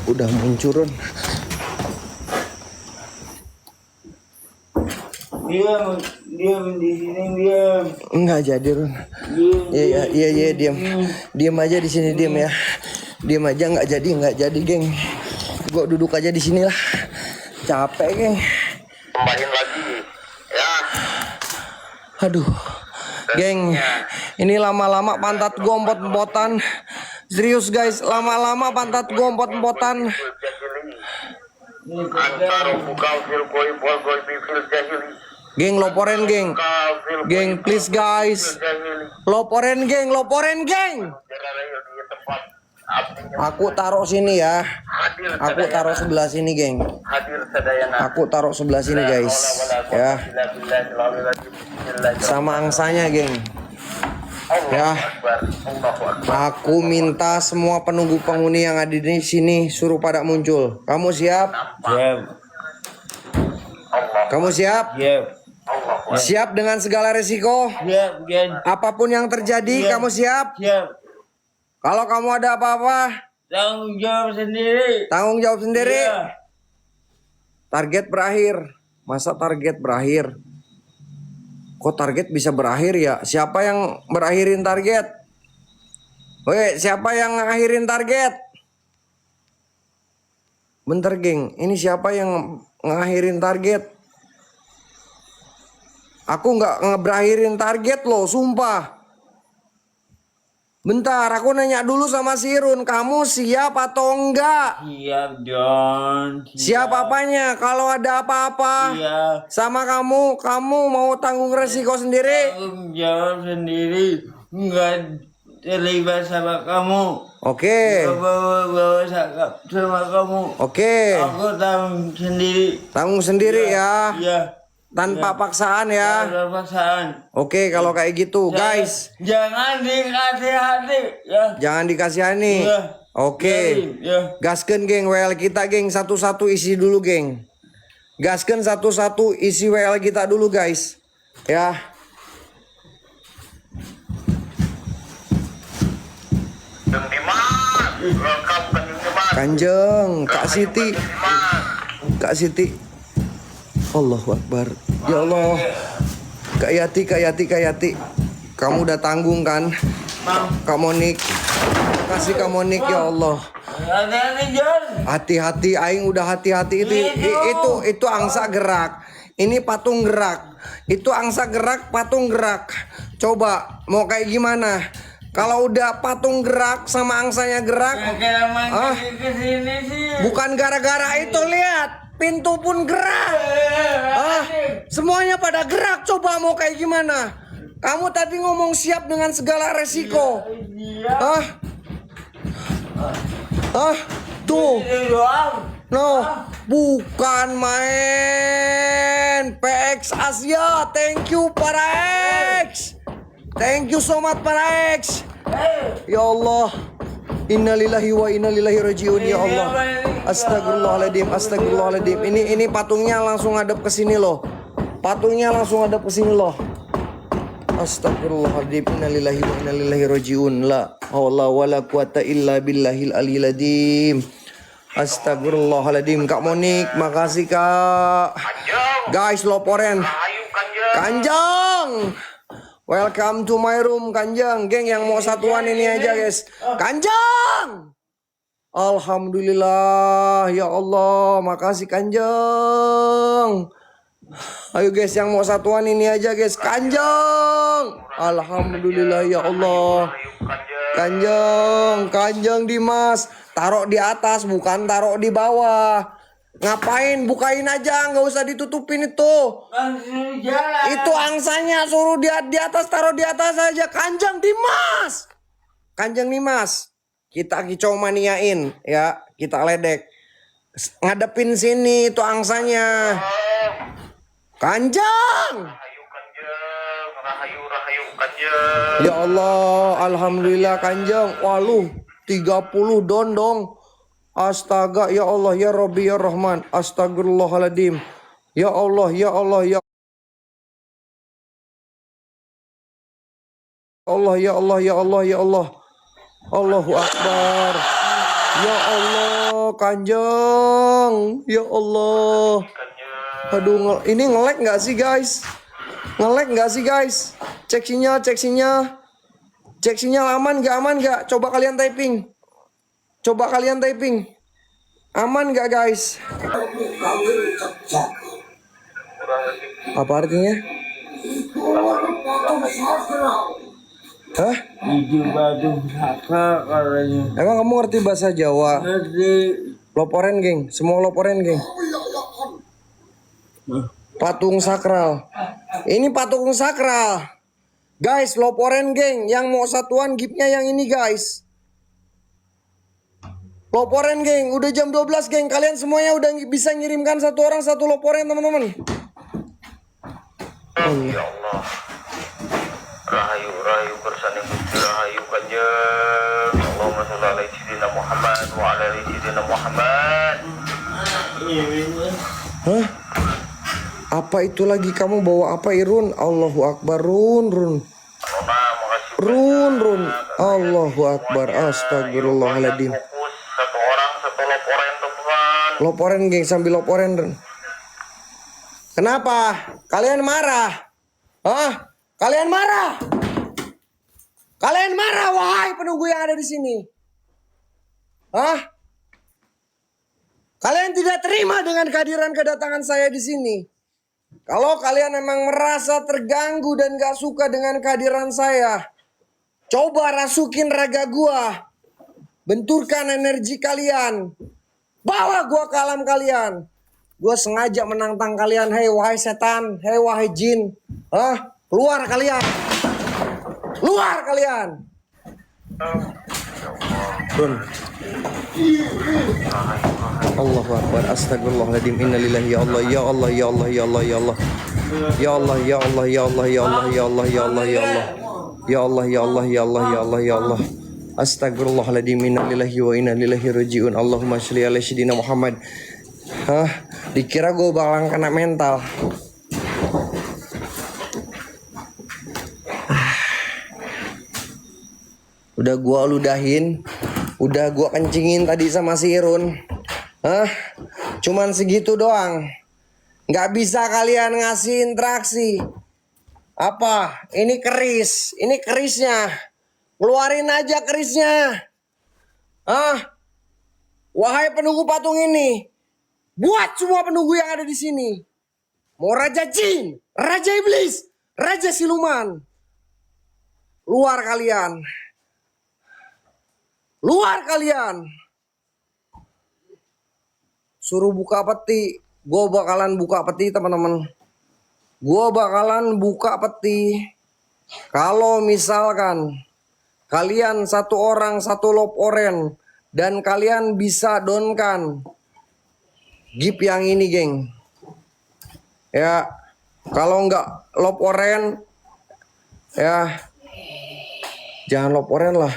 Udah muncul Run. Diam di sini, diam. Enggak jadi Run. Iya diam. Diam aja di sini diam ya. Diam aja nggak jadi geng. Gua duduk aja di sini lah. Capek geng. Tambahin lagi. Ya. Aduh. Geng, ini lama-lama pantat gua empot-empotan. Serius guys, lama-lama pantat gua empot-empotan. Antara bukal fil koi bol koi fil jahili. Geng, loporen geng. Geng, please guys. Loporen geng. Aku taruh sini ya. Aku taruh sebelah sini geng. Hadir sadayana. Aku taruh sebelah sini guys. Ya, sama angsanya geng. Ya, aku minta semua penunggu penghuni yang ada di sini suruh pada muncul. Kamu siap? Siap. Kamu siap? Siap. Siap dengan segala resiko? Siap, Gen. Apapun yang terjadi, kamu siap? Siap. Kalau kamu ada apa-apa, Tanggung jawab sendiri. tanggung jawab sendiri. Iya. Target berakhir. Masa target berakhir? Kok target bisa berakhir ya? Siapa yang berakhirin target? Oke, siapa yang ngakhirin target? Bentar geng, ini siapa yang ngakhirin target? Aku nggak ngeberahirin target loh, sumpah. Bentar, aku nanya dulu sama si Irun, kamu siap atau enggak? Siap, John. Siap apanya? Kalau ada apa-apa Siap. sama kamu mau tanggung resiko sendiri? Tanggung jawab sendiri. Enggak terlibat sama kamu. Oke, Bawa sama kamu. oke. Aku tanggung sendiri. Tanggung sendiri ya, Iya. tanpa paksaan ya. Ada paksaan. Oke, kalau kayak gitu, guys, Jangan dikasih hati. Ya. jangan dikasihani. Iya. Oke, Ya. gaskeun geng, WL kita geng, satu-satu isi dulu geng. Gaskeun satu-satu isi WL kita dulu guys. Ya. Kanjeng Dimas, welcome Kanjeng Dimas. Kanjeng, Kak Siti, Dimas. Kak Siti. Allahu Akbar. Ya Allah. Kak Yati. Kamu udah tanggung kan? Kak Monik. Kasih Kak Monik ya Allah. Hati-hati, John. Hati-hati, aing udah hati-hati itu angsa gerak. Ini patung gerak. Itu angsa gerak, patung gerak. Coba mau kayak gimana? Kalau udah patung gerak sama angsanya gerak, Kenapa kesini sih? bukan gara-gara itu, lihat. Pintu pun gerak. Semuanya pada gerak. Coba mau kayak gimana? Kamu tadi ngomong siap dengan segala resiko. Tuh. No, bukan main. PX Asia, thank you para X. Thank you so much para X. Ya Allah. Innalillahi wa inna ilaihi rajiun ya Allah. Astagfirullahaladzim. Ini patungnya langsung hadap ke sini loh. Patungnya langsung hadap ke sini loh. Astagfirullahaladzim. Innalillahi wa inna ilaihi rajiun. La haula wala quwata illa billahil aliyil azim. Astagfirullahaladzim. Kak Monik, makasih Kak. Guys, loporen. Ayo Kanjeng. Kanjeng. Welcome to my room Kanjeng. Geng yang mau satuan ini aja guys. Kanjeng. Alhamdulillah ya Allah. Makasih Kanjeng. Ayo guys yang mau satuan ini aja guys. Kanjeng. Alhamdulillah ya Allah. Kanjeng Dimas. Taruh di atas bukan taruh di bawah. Ngapain? Bukain aja, nggak usah ditutupin itu. Itu angsanya suruh di atas, taruh di atas aja. Kanjeng Dimas. Kita kicau maniain ya, kita ledek. Ngadepin sini itu angsanya. Kanjeng. Rahayu Kanjeng. Ya Allah, alhamdulillah Kanjeng. Waluh, 30 dondong. Astaga, ya Allah, ya Rabbi, ya Rahman. Astagfirullahaladzim. Ya Allah, ya Allah, ya Allah, ya Allah, ya Allah, ya Allah. Allahu Akbar. Ya Allah, Kanjeng. Ya Allah. Aduh, ini nge-lag nggak sih guys? Cek sinyal. Aman nggak? Coba kalian typing. Aman nggak guys? Apa artinya? Hah? Itu batu saka katanya. Emang kamu ngerti bahasa Jawa? Ngerti. Loporen geng, semua loporen geng. Patung sakral. Ini patung sakral. Guys, loporen geng, yang mau satuan gipnya yang ini guys. Loporen geng, udah jam 12 geng. Kalian semuanya udah bisa ngirimkan satu orang satu loporen teman-teman. Ya Allah. Rahayu bersanding Gusti Rahayu Kanjeng. Allahumma sholli ala sayyidina Muhammad wa ala ali sayyidina Muhammad. Hah? Apa itu lagi kamu bawa apa Irun? Allahu Akbar, Run. Allahu Akbar, astagfirullahaladzim. Satu orang satu loporen teman. Loporen geng, sambil loporen. Kenapa? Kalian marah? Hah? Kalian marah? Kalian marah wahai penunggu yang ada di sini? Hah? Kalian tidak terima dengan kehadiran kedatangan saya di sini? Kalau kalian memang merasa terganggu dan gak suka dengan kehadiran saya, coba rasukin raga gua. Benturkan energi kalian. Bawa gua ke alam kalian. Gua sengaja menantang kalian. Hei wahai setan, hei wahai jin. Hah? Keluar kalian. Keluar kalian. Run. Allahu Akbar. Astagfirullahaladzim. Innalillahi ya Allah. Ya Allah. Ya Allah. Ya Allah. Ya Allah. Ya Allah. Ya Allah. Ya Allah. Ya Allah. Ya Allah. Ya Allah. Ya Allah. Ya Allah. Ya Allah. Ya Allah. Ya Allah. Ya Allah. Astagfirullahaladzim. Innalillahi wa inna ilaihi rajiun. Allahumma sholli ala sayyidina Muhammad. Hah? Dikira gue bakalan kena mental. Udah gua ludahin, udah gua kencingin tadi sama si Irun. Hah? Cuman segitu doang. Nggak bisa kalian ngasih interaksi. Apa? Ini keris, ini kerisnya. Keluarin aja kerisnya. Hah? Wahai penunggu patung ini, buat semua penunggu yang ada di sini. Mau raja jin, raja iblis, raja siluman. Luar kalian. Luar kalian. Suruh buka peti. Gue bakalan buka peti teman-teman. Gue bakalan buka peti. Kalau misalkan kalian satu orang satu lop oren. Dan kalian bisa donkan gift yang ini geng. Ya. Kalau nggak lop oren. Ya. Jangan lop oren lah.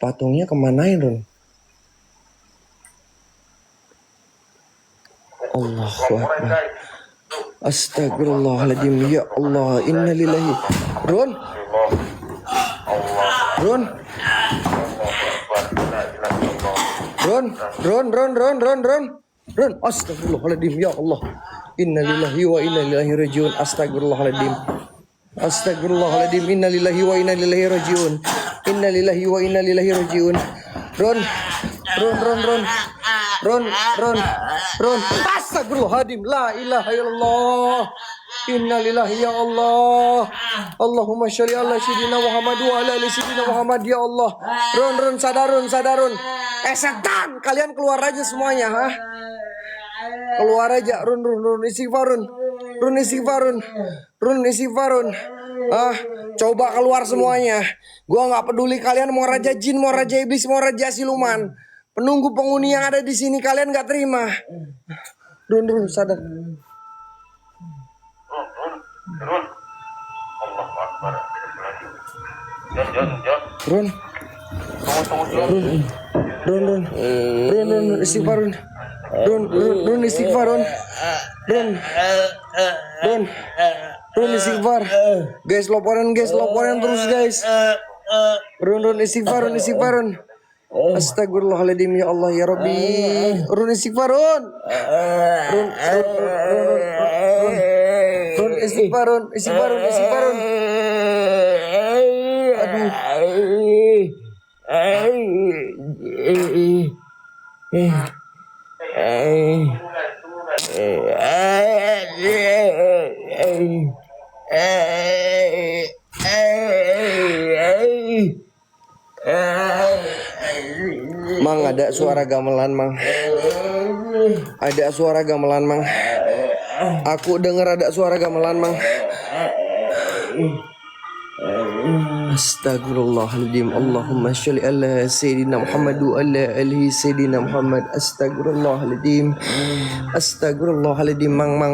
Patungnya kemanain Ron? Allahu Akbar. Astagfirullahaladzim. Ya Allah. Innalillahi. Ron. Ron. Ron. Ron. Ron. Ron. Ron. Ron. Ron. Astagfirullahaladzim. Ya Allah. Innalillahi wa inna ilaihi rajiun. Astagfirullahaladzim. Astagfirullahaladzim. Innalillahi wa inna ilaihi rajiun. Innalillahi wa inna ilaihi rajiun. Ron. Ron. Ron. Ron. Ron. Ron. Ron. Astagfirullahaladzim. La ilaha illallah. Innalillahi ya Allah. Allahumma sholli ala sayyidina Muhammad wa ala ali sayyidina Muhammad ya Allah. Ron. Ron. Sadarun. Sadarun. Setan. Kalian keluar aja semuanya. Hah? Keluar aja. Run. Run. Run. Istighfarun. Run. Istighfarun. Run. Istighfarun. Ah, coba keluar semuanya. Gua nggak peduli kalian mau raja jin, mau raja iblis, mau raja siluman. Penunggu penghuni yang ada di sini kalian nggak terima. Run, sadar. Run. Allahu Akbar. Jon. Run, istighfarun. Run, istighfarun. Run istighfar. Guys, loporan terus guys. Run istighfarun. Astagfirullahaladzim ya Allah ya Rabbi. Run istighfarun. Run istighfarun. Mang, ada suara gamelan, Mang. Ada suara gamelan, Mang. Aku dengar ada suara gamelan, Mang. Astagfirullahaladzim. Allahumma sholli ala sayyidina Muhammad wa ala alihi sayyidina Muhammad. Astagfirullahaladzim. Astagfirullahaladzim. Mang. Mang.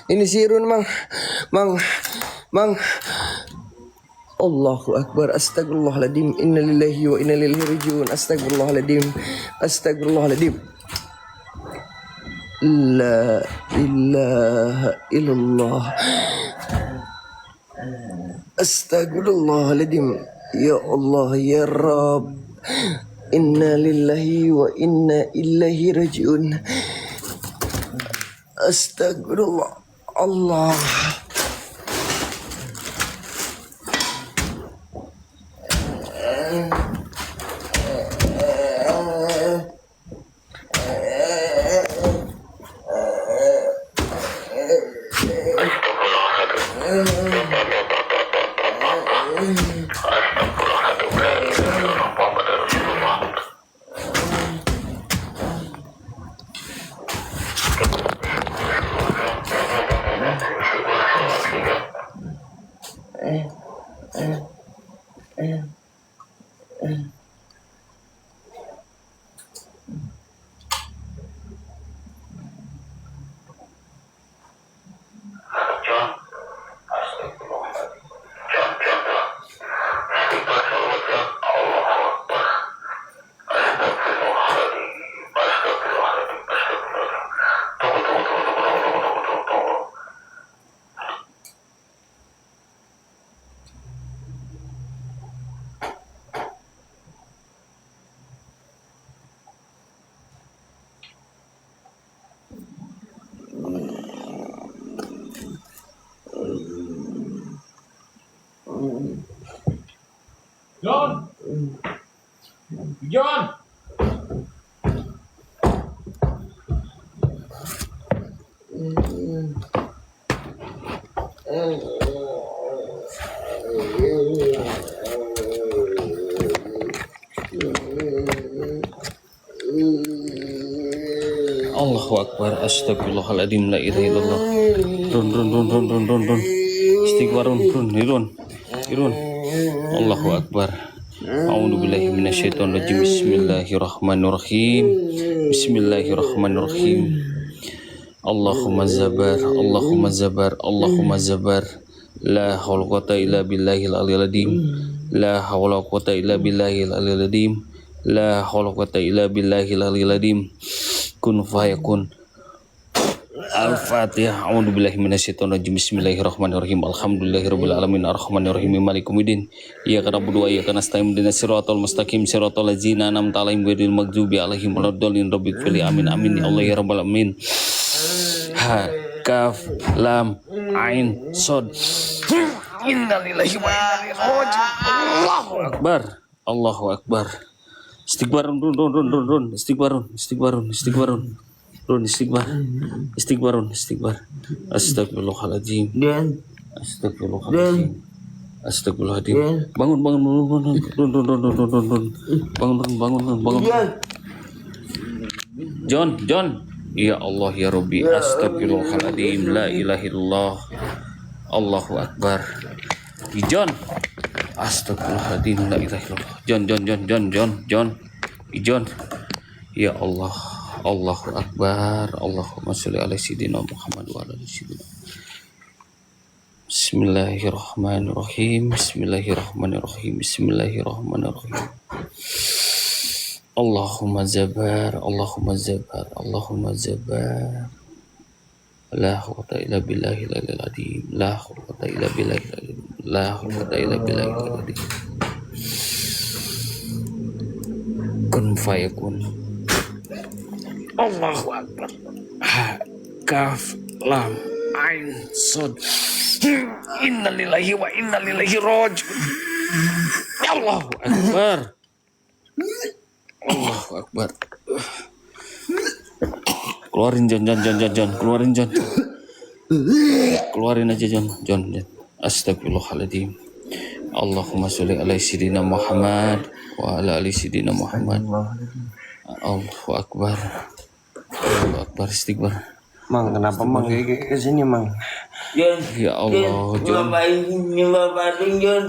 Ini sirun, Mang. Allahu Akbar. Astagfirullahaladzim. Innalillahi wa inna ilaihi rajiun. Astagfirullahaladzim. La ilaha illallah. Astagfirullahaladzim. Ya Allah ya Rabb. Inna lillahi wa inna ilaihi rajiun. Astagfirullah. Allah. John. John. Allahu Akbar, astagfirullahaladzim, la ilaha illallah. Run. Istighfar, Irun. Allahu Akbar. A'udzubillahi minasyaitonirrajim. Bismillahirrahmanirrahim. Allahumma zabar. La haula wa quwwata illa billahil aliyyil azim. La haula wa quwwata illa billahil aliyyil azim. La haula wa quwwata illa billahil aliyyil azim. Kun fayakun. Al-Fatihah. A'udzubillahi minasyaitonirrajim. Bismillahirrahmanirrahim. Alhamdulillahirabbil alamin arrahmanirrahim maliki yaumiddin. Iyyaka na'budu wa iyyaka nasta'in ihdinas siratal mustaqim siratal ladzina an'amta 'alaihim ghairil maghdubi alaihim waladdallin. Rabbighfirli amin ya Allah ya rabbal alamin. Ha kaf lam ain shad. Innalillahi wa inna ilaihi raji'un. Allahu Akbar. Istighfar. Astagfirullahaladzim. Astagfirullahaladzim. Bangun. Bangun. John. Ya Allah ya Rabbi. Astagfirullahaladzim. La ilaha illallah. Allahu Akbar. John. Astagfirullahaladzim. La ilaha illallah. John. Ya Allah. Allahu Akbar. Allahumma sholli ala sayyidina Muhammad wa ala ali sayyidina. Bismillahirrahmanirrahim. Allahumma zabar. La quwwata illa billahil aliyyil azim. La quwwata illa billahil azim. Kun fayakun. Allahu Akbar. Ha kaf lam ain shad. Innalillahi wa inna ilaihi raji'un. Allahu Akbar. Keluarin John. Keluarin aja John. Astagfirullahaladzim. Allahumma sholli ala sayyidina Muhammad wa ala ali sayyidina Muhammad. Allahu Akbar. Istighfar. Mang, kenapa Mang kayak kesini Mang? Ya Allah, John.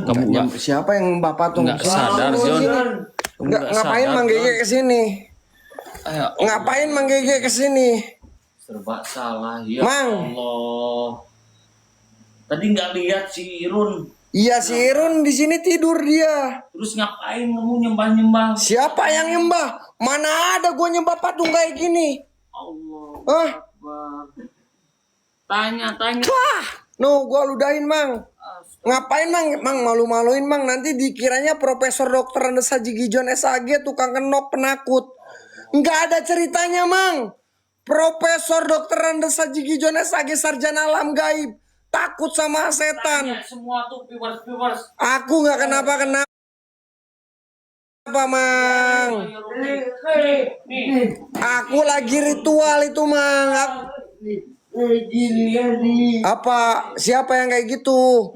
Kamu Siapa yang Bapak tuh? nggak sadar, John? Ngapain Mang kayak kesini? Ngapain Mang kayak kesini? Serba salah ya Mang. Allah. Tadi nggak lihat si Irun. Iya si Irun di sini tidur dia. Terus ngapain kamu nyembah? Siapa yang nyembah? Mana ada gua nyembah patung kayak gini? Allah Akbar. Tanya. Wah, no gua ludahin Mang. Ngapain mang malu-maluin mang, nanti dikiranya Profesor Dr. Andes Haji Gijon SAG tukang kenok penakut. Nggak ada ceritanya mang. Profesor Dr. Andes Haji Gijon SAG sarjana alam gaib, takut sama setan. Semua tuh viewers. Aku nggak kenapa-kenapa mang. Aku lagi ritual itu mang. Apa? Siapa yang kayak gitu?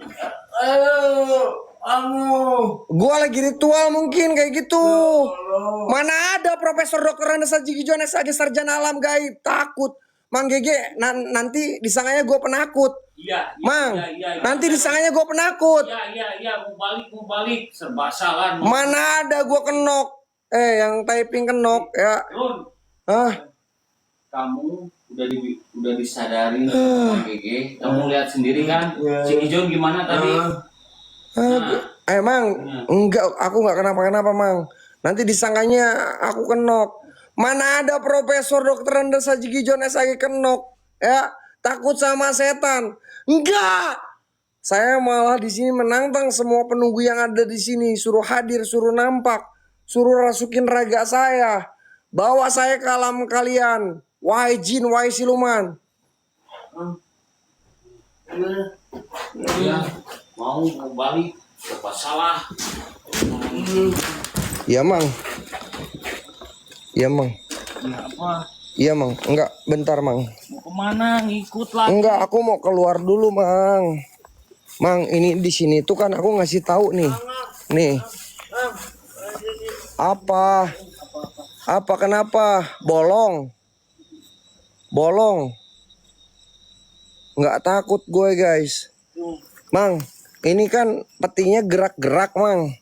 Gua lagi ritual mungkin kayak gitu. Mana ada Profesor Dr. Andes Haji Gijon SAG sarjana alam gaib, takut. Mang Gege nanti disangkanya gue penakut. Iya. Mang, nanti disangkanya gue penakut. Iya, mau balik serba salah. Mana ada gue kenok. Yang typing kenok ya. Run, Hah? kamu udah disadarin sama GG. Kamu lihat sendiri kan? Si Ijon gimana tadi? Emang enggak, aku nggak kenapa-kenapa mang. Nanti disangkanya aku kenok. Mana ada Profesor Dr. Andes Haji Gijon SAG kenok, ya takut sama setan? Enggak. Saya malah di sini menantang semua penunggu yang ada di sini, suruh hadir, suruh nampak, suruh rasukin raga saya, bawa saya ke alam kalian. Wahai jin, wahai siluman. Iya, mau balik serba salah. Iya mang. Iya mang. Apa? Iya mang. Enggak, bentar mang. Mau kemana? Ngikut lagi. Enggak, aku mau keluar dulu mang. Mang, ini di sini tuh kan aku ngasih tahu nih. Nih. Apa? Apa kenapa? Bolong. Nggak takut gue guys. Mang, ini kan petinya gerak-gerak mang.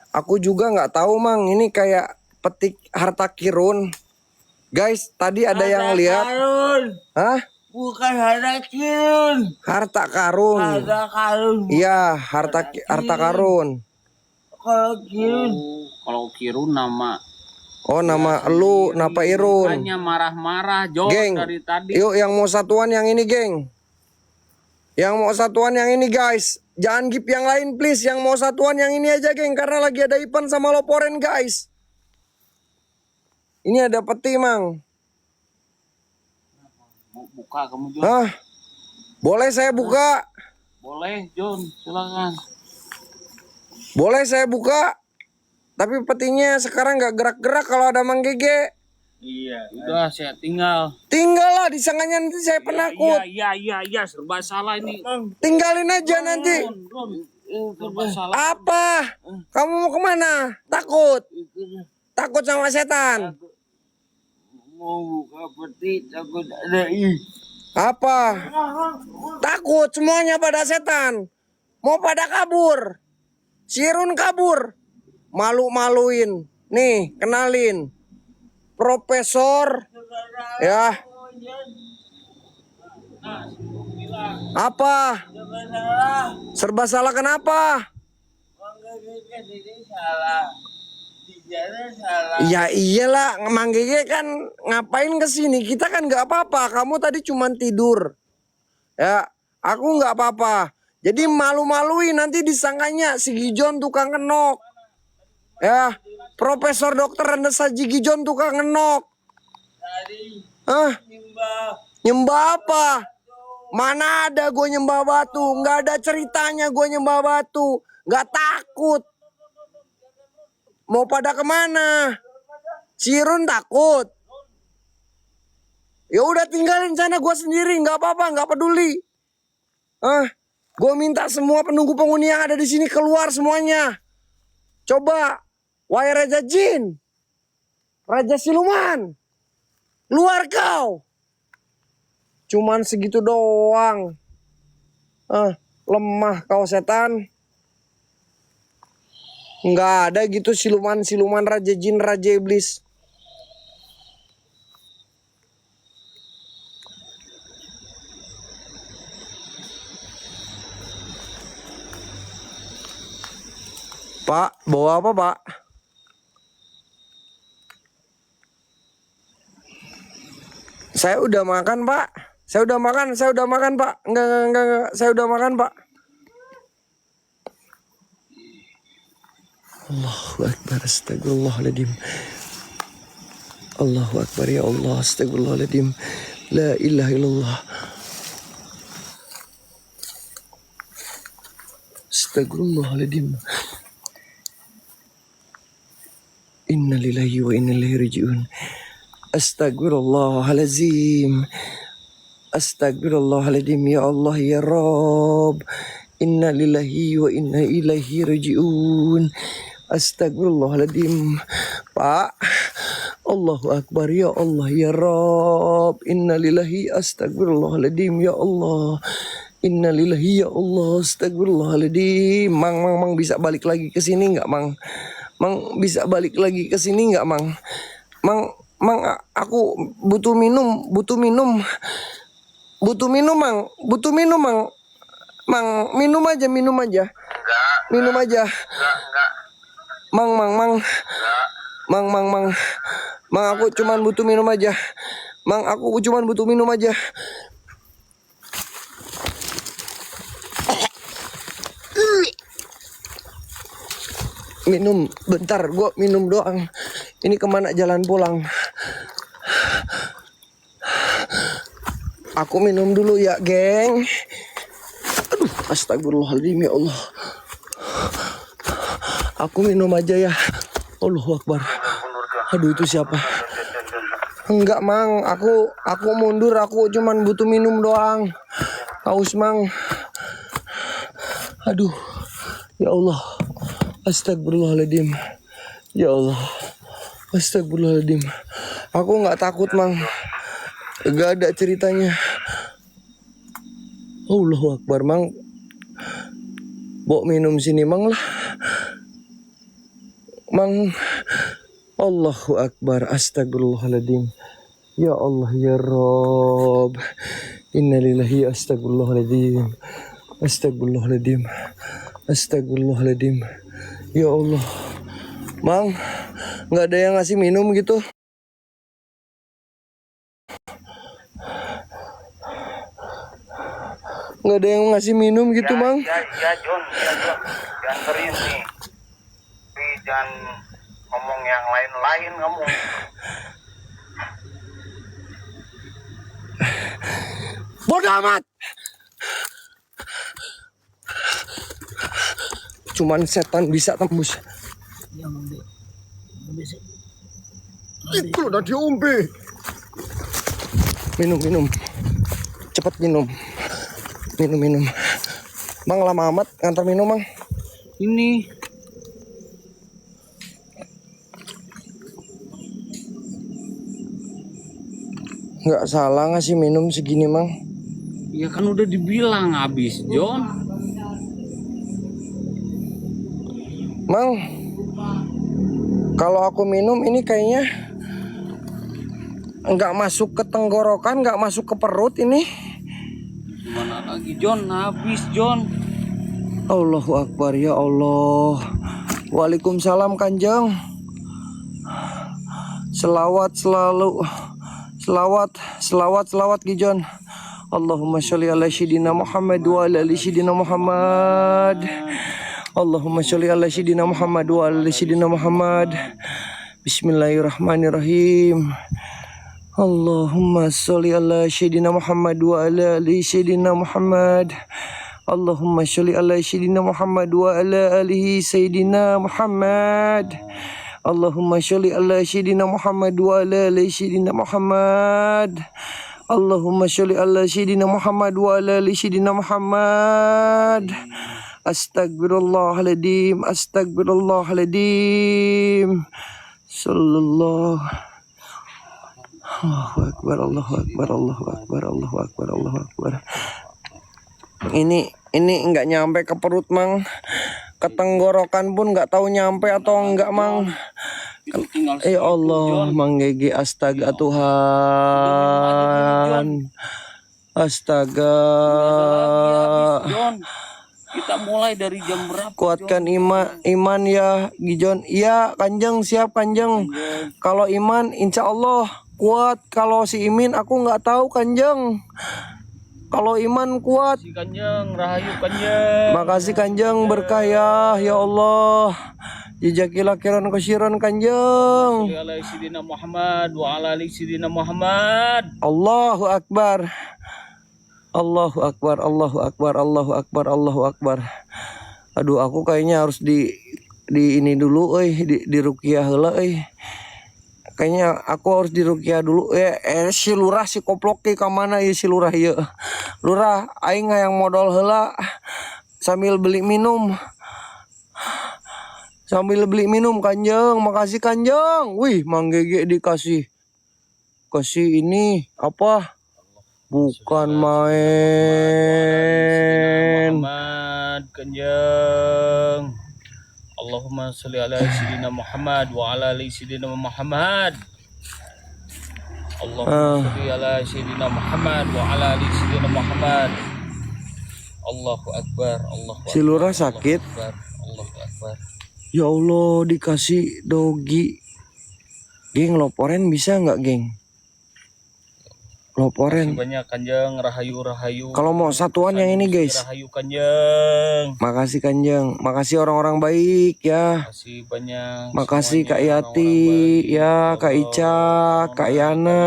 Aku juga nggak tahu mang. Ini kayak petik harta kirun. Guys, tadi ada yang lihat. Hah? Bukan harta kirun. Harta karun. Harta karun. Iya, harta karun. Kalau kirun. Kalau Kirun nama. Oh, nama lu, Napa Irun. Hanya marah-marah Jos Geng, dari tadi. yuk yang mau satuan yang ini geng. Yang mau satuan yang ini guys. Jangan gip yang lain please. Yang mau satuan yang ini aja geng. Karena lagi ada Ipan sama Loporen guys. Ini ada peti mang. Mau buka kamu Jon? Hah? Boleh saya buka? Boleh Jon, silakan. Boleh saya buka? Tapi petinya sekarang gak gerak-gerak kalau ada Mang Gege. Iya. Udah saya tinggal. Tinggal lah, disangkanya nanti saya penakut. Iya, serba salah ini. Tinggalin aja nanti. Ron. Serba salah. Apa? Kamu mau kemana? Takut? Takut sama setan? Mau buka peti takut ada ih. Apa? Takut semuanya pada setan. Mau pada kabur. Sirun kabur. Malu-maluin. Nih, kenalin. Profesor. Ya. Apa? Serba salah kenapa? Salah. Di sana salah. Ya iyalah, Mang Gege kan ngapain kesini? Kita kan nggak apa-apa. Kamu tadi cuma tidur. Ya, aku nggak apa-apa. Jadi malu-maluin nanti disangkanya si Gijon tukang kenok. Ya, Profesor Dr. Andes Haji Gijon tukang kenok. Tadi Hah? nyembah. Nyembah apa? Mana ada gue nyembah batu? Nggak ada ceritanya gue nyembah batu. Nggak takut. Mau pada kemana? Sirun takut. Ya udah tinggalin sana gue sendiri, nggak apa-apa, nggak peduli. Gue minta semua penunggu penghuni yang ada di sini keluar semuanya. Coba, wahai Raja Jin, Raja Siluman, luar kau. Cuman segitu doang. Lemah kau setan. Nggak ada gitu siluman-siluman Raja Jin, Raja Iblis. Pak, bawa apa pak? Saya udah makan pak. Saya udah makan pak. Enggak. Saya udah makan pak. Allahu Akbar, astagfirullahaladzim. Allahu Akbar, ya Allah, astagfirullahaladzim. La ilaha illallah. Astagfirullahaladzim. Inna lillahi wa inna ilaihi raji'un. Astagfirullahaladzim. Astagfirullahaladzim, ya Allah, ya Rabb. Inna lillahi wa inna ilaihi raji'un. Astagfirullahaladzim. Pak, Allahu Akbar, ya Allah, ya Rabb. Inna lillahi, astagfirullahaladzim, ya Allah. Inna lillahi, ya Allah, astagfirullahaladzim. Mang, bisa balik lagi ke sini nggak, Mang? Mang, bisa balik lagi ke sini nggak, Mang? Mang, aku butuh minum, Mang. Mang, minum aja. Enggak. Minum aja. Enggak. Mang. Mang, aku cuman butuh minum aja. Mang, aku cuman butuh minum aja. Minum, bentar, gua minum doang. Ini kemana jalan pulang? Aku minum dulu ya, geng. Aduh, astagfirullahaladzim, ya Allah. Aku minum aja ya. Allahu Akbar. Aduh, itu siapa? Enggak, Mang. Aku mundur. Aku cuman butuh minum doang. Haus, Mang. Aduh. Ya Allah. Astagfirullahaladzim. Ya Allah. Astagfirullahaladzim. Aku nggak takut, Mang. Gak ada ceritanya. Allahu Akbar, Mang. Bawa minum sini, Mang lah. Mang. Allahu Akbar. Astagfirullahaladzim. Ya Allah, ya Rabb. Innalillahi, astagfirullahaladzim. Astagfirullahaladzim. Astagfirullahaladzim. Ya Allah. Mang, nggak ada yang ngasih minum gitu? Nggak ada yang ngasih minum gitu, Mang? Ya, John. Dianterin nih. Tapi jangan ngomong yang lain-lain kamu. Bodoh amat. Cuman setan bisa tembus. Itu udah diombe. Minum. Cepat minum. Minum. Mang, lama amat ngantar minum, Mang. Ini Nggak salah ngasih minum segini, Mang. ya kan udah dibilang habis, John. Mang, kalau aku minum ini kayaknya nggak masuk ke tenggorokan, nggak masuk ke perut ini. Gimana lagi, John? Habis, John. Allahu Akbar, ya Allah. Waalaikumsalam, Kanjeng. Selawat selalu. Selawat Gijon. Allahumma sholli ala sayyidina Muhammad wa ala ali sayyidina Muhammad. Allahumma sholli ala sayyidina Muhammad wa ala ali sayyidina Muhammad. Bismillahirrahmanirrahim. Allahumma sholli ala sayyidina Muhammad wa ala ali sayyidina Muhammad. Allahumma sholli ala sayyidina Muhammad wa ala alihi sayyidina Muhammad. Allahumma sholli ala sayyidina Muhammad wa ala ali sayyidina Muhammad. Allahumma sholli ala sayyidina Muhammad wa ala ali sayyidina Muhammad. Astagfirullahaladzim. Sallallahu. Allahu Akbar. Ini nggak nyampe ke perut, Mang. Ke tenggorokan pun nggak tahu nyampe atau enggak, Mang. Ya Allah, Mang Gege, astaga Tuhan. Astaga. John, kita mulai dari jam berapa? Kuatkan iman ya, Gijon. Iya, Kanjeng, siap, Kanjeng. Kalau iman insya Allah kuat. Kalau si Imin aku nggak tahu, Kanjeng. kalau iman kuat. Si Kanjeng, rahayu Kanjeng. Makasih Kanjeng berkah ya Allah. Jazakilah khairan kasiran Kanjeng. Sholli ala Sayyidina Muhammad wa ala ali Sayyidina Muhammad. Allahu Akbar. Allahu Akbar, Allahu Akbar, Allahu Akbar, Allahu Akbar. Aduh, aku kayaknya harus di ini dulu di ruqyah heula Kayaknya aku harus di ruqyah dulu si lurah si koplok ke mana ya si lurah ya. Lurah aing yang modal heula sambil beli minum. Sambil beli minum Kanjeng, makasih Kanjeng. Wih, Mang Gege dikasih ini apa? Bukan main. Muhammad Kanjeng. Allahumma sholli ala Sayyidina Muhammad wa ala ali Sayyidina Muhammad. Allahumma sholli ala Sayyidina Muhammad wa ala ali Sayyidina Muhammad. Allahu Akbar, Allahu Akbar. Si lurah sakit. Allahu Akbar. Ya Allah, dikasih dogi. Geng, loporen bisa nggak, geng? Loporen. Banyak Kanjeng, rahayu. Kalau mau satuan yang ini, guys. Rahayu Kanjeng. Makasih Kanjeng. Makasih orang-orang baik ya. Makasih banyak. Makasih Kak Yati ya, Kak Ica, Kak Yana,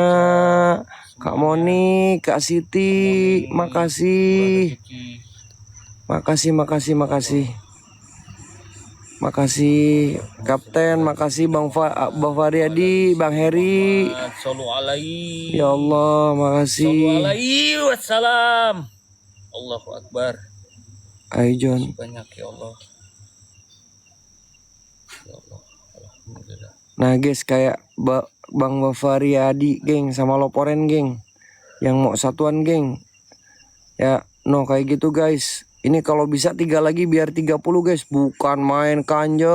Kak Moni, Kak Siti. Makasih. Makasih. Makasih Kapten, makasih Bang Faryadi, Bang Heri. Sallu alaihi. Ya Allah, Sallu makasih. alaihi wassalam. Allahu Akbar. Ayo John. Banyak ya Allah. Ya Allah. Alhamdulillah. Nah guys, kayak Bang Faryadi geng sama Loporen geng, yang mau satuan geng. Ya, no kayak gitu guys. Ini kalau bisa 3 lagi biar 30 guys. Bukan main Kanjeng.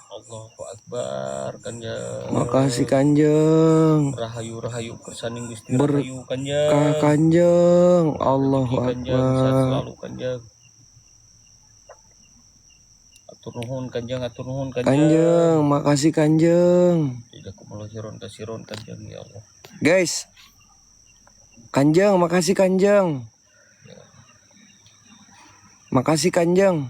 Allahu Akbar Kanjeng. Makasih Kanjeng. Rahayu kersaning Gusti rahayu Kanjeng. Kanjeng. Allahu Kanjeng sehat Akbar. selalu Kanjeng. Atur nuhun Kanjeng. Kanjeng, makasih Kanjeng. Jazakumullah khairan Kanjeng ya Allah. Guys. Kanjeng, makasih Kanjeng. Makasih Kanjeng.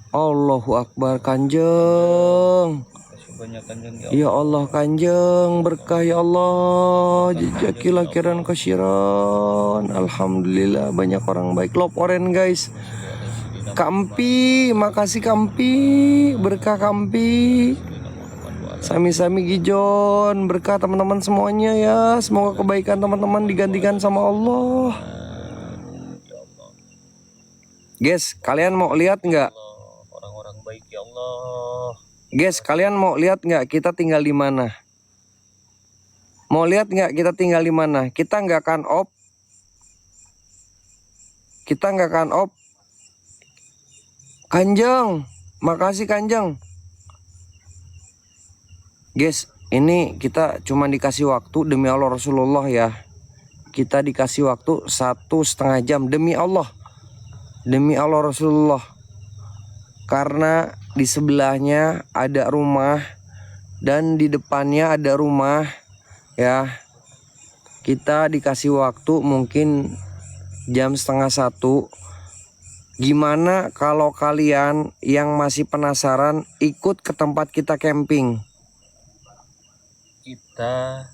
Allahu Akbar Kanjeng. Terima banyak Kanjeng ya Allah. Ya Allah Kanjeng, berkah ya Allah. Jazakilah khairan kasiran. Alhamdulillah banyak orang baik. Loporen guys. Kampi, makasih Kampi. Berkah Kampi. Sami-sami Gijon, berkah teman-teman semuanya ya. Semoga kebaikan teman-teman digantikan sama Allah. Guys, kalian mau lihat nggak? Orang-orang baik ya Allah. Guys, kalian mau lihat nggak kita tinggal di mana? Mau lihat nggak kita tinggal di mana? Kita nggak akan off. Kanjeng, makasih Kanjeng. Guys, ini kita cuma dikasih waktu demi Allah Rasulullah ya. Kita dikasih waktu 1,5 jam demi Allah. Demi Allah Rasulullah. Karena di sebelahnya ada rumah dan di depannya ada rumah ya. Kita dikasih waktu mungkin jam 12:30. Gimana kalau kalian yang masih penasaran ikut ke tempat kita camping? Kita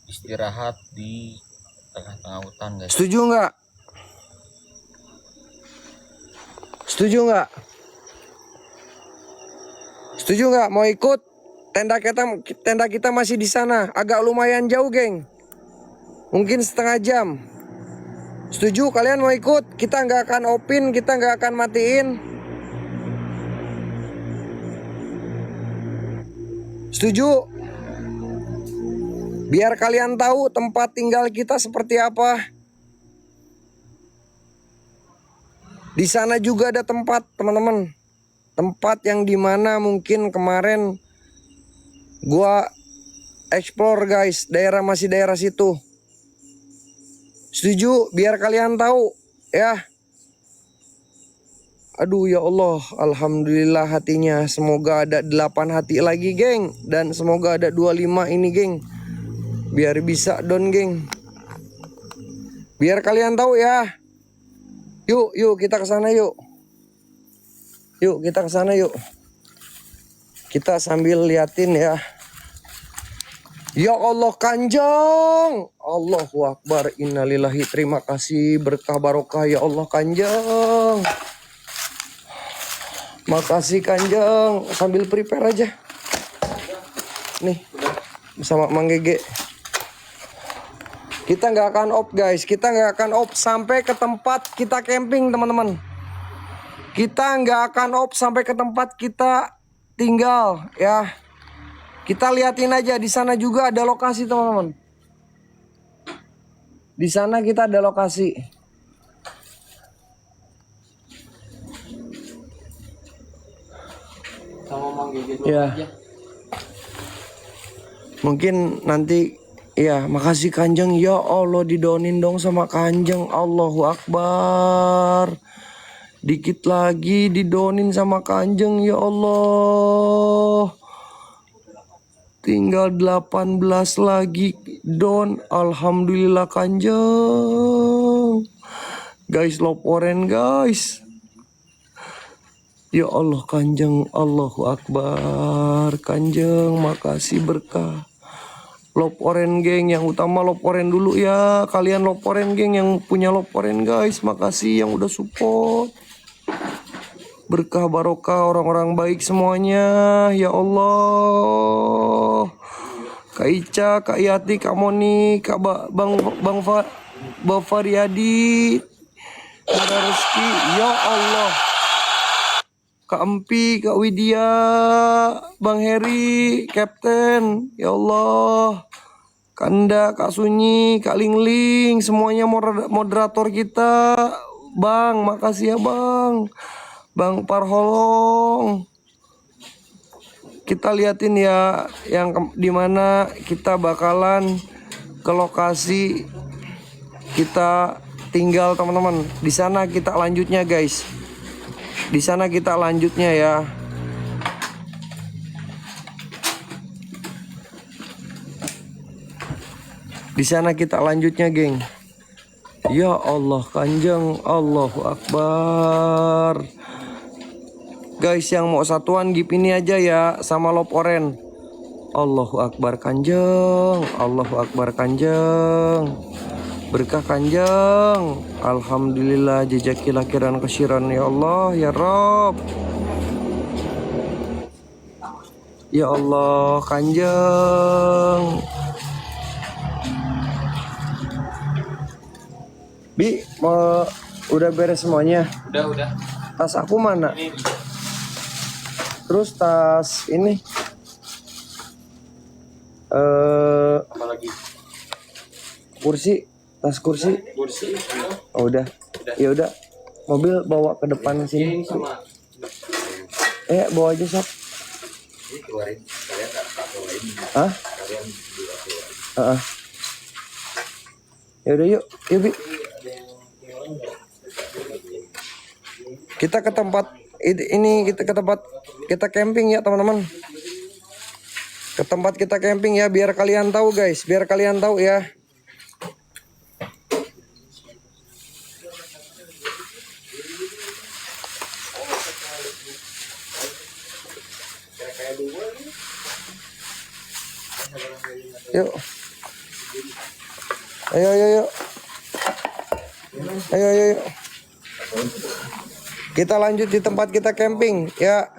istirahat di tengah-tengah hutan guys. Setuju nggak? Setuju nggak? Mau ikut? Tenda kita masih di sana. Agak lumayan jauh, geng. Mungkin 1/2 jam. Setuju? Kalian mau ikut? Kita nggak akan opin, kita nggak akan matiin. Setuju? Biar kalian tahu tempat tinggal kita seperti apa. Di sana juga ada tempat, teman-teman. Tempat yang dimana mungkin kemarin gua explore guys, masih daerah situ. Setuju? Biar kalian tahu ya. Aduh ya Allah, alhamdulillah hatinya. Semoga ada 8 hati lagi, geng. Dan semoga ada 25 ini, geng. Biar bisa don, geng. Biar kalian tahu ya. Yuk kita ke sana yuk. Yuk kita ke sana yuk. Kita sambil liatin ya. Ya Allah Kanjeng. Allahu Akbar. Innalillahi. Terima kasih berkah barokah ya Allah Kanjeng. Makasih Kanjeng. Sambil prepare aja. Nih. Bersama Mang Gege. Kita nggak akan off guys. Kita nggak akan off sampai ke tempat kita camping teman-teman. Kita nggak akan off sampai ke tempat kita tinggal ya. Kita liatin aja di sana juga ada lokasi teman-teman. Di sana kita ada lokasi. Sama Mang Gege dulu Ya. aja. Mungkin nanti ya, makasih Kanjeng. Ya Allah didonin dong sama Kanjeng. Allahu Akbar. Dikit lagi didonin sama Kanjeng ya Allah. Tinggal 18 lagi don. Alhamdulillah Kanjeng. Guys, loporen guys. Ya Allah Kanjeng. Allahu Akbar. Kanjeng makasih berkah. Loporen geng, yang utama loporen dulu ya. Kalian loporen geng yang punya loporen guys. Makasih yang udah support. Berkah barokah orang-orang baik semuanya. Ya Allah. Kak Ica, Kak Yati, Kak Moni, Kak Bang Faryadi. Ada rezeki. Ya Allah. Kak Empi, Kak Widya, Bang Heri, Kapten. Ya Allah. Kanda, Kak Sunyi, Kak Lingling, semuanya moderator kita. Bang, makasih ya Bang. Bang Parholong. Kita liatin ya yang dimana kita bakalan ke lokasi kita tinggal teman-teman. Di sana kita lanjutnya guys. Di sana kita lanjutnya ya. Di sana kita lanjutnya geng. Ya Allah Kanjeng. Allahu Akbar. Guys yang mau satuan gip ini aja ya sama loporen. Allahu Akbar Kanjeng. Allahu Akbar Kanjeng. Berkah Kanjeng. Alhamdulillah jazakillah khairan kasiran ya Allah ya Rob. Ya Allah Kanjeng. Bi, mau udah beres semuanya? Udah. Tas aku mana? Ini Terus tas ini apa lagi? kursi, tas kursi. Kursi. Oh, udah. Ya udah. Mobil bawa ke depan sini. Ini sama. Bawa aja sob. Hah? Ya udah yuk, Bi. Kita ke tempat ini, kita ke tempat kita camping ya teman-teman. Ke tempat kita camping ya, biar kalian tahu guys, biar kalian tahu ya. Yuk. Ayo. Ayo. Kita lanjut di tempat kita camping ya.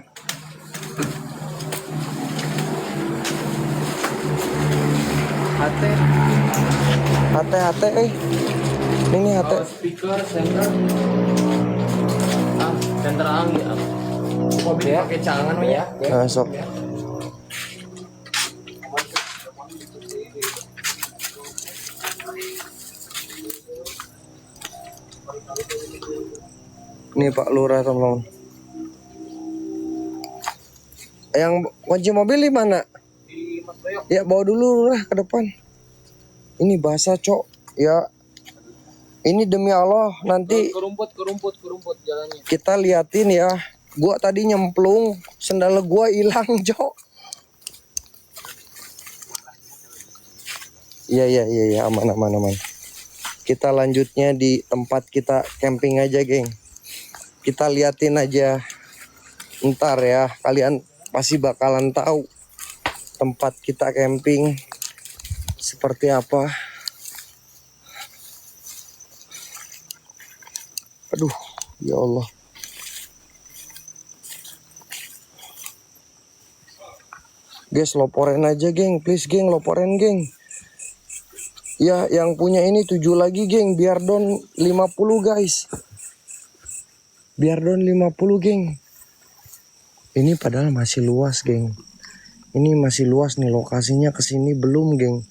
HT ini HT. Speaker, center. Center angin. Mobil pakai cangan ya. Nah, sok. Ini Pak Lurah teman-teman. Yang kunci mobil di mana? Ya bawa dulu Lurah ke depan. Ini basah cok. Ya. Ini demi Allah nanti Kerumput jalannya. kita liatin ya. Gua tadi nyemplung, sendal gua hilang cok. Iya aman. Kita lanjutnya di tempat kita camping aja, geng. Kita liatin aja. Ntar ya, kalian pasti bakalan tahu tempat kita camping seperti apa. Aduh, ya Allah. Guys, loporen aja, geng. Please, geng, loporen, geng. Ya, yang punya ini 7 lagi, geng. Biar don 50, guys. Biar don 50, geng. Ini padahal masih luas, geng. Ini masih luas nih, lokasinya kesini belum, geng.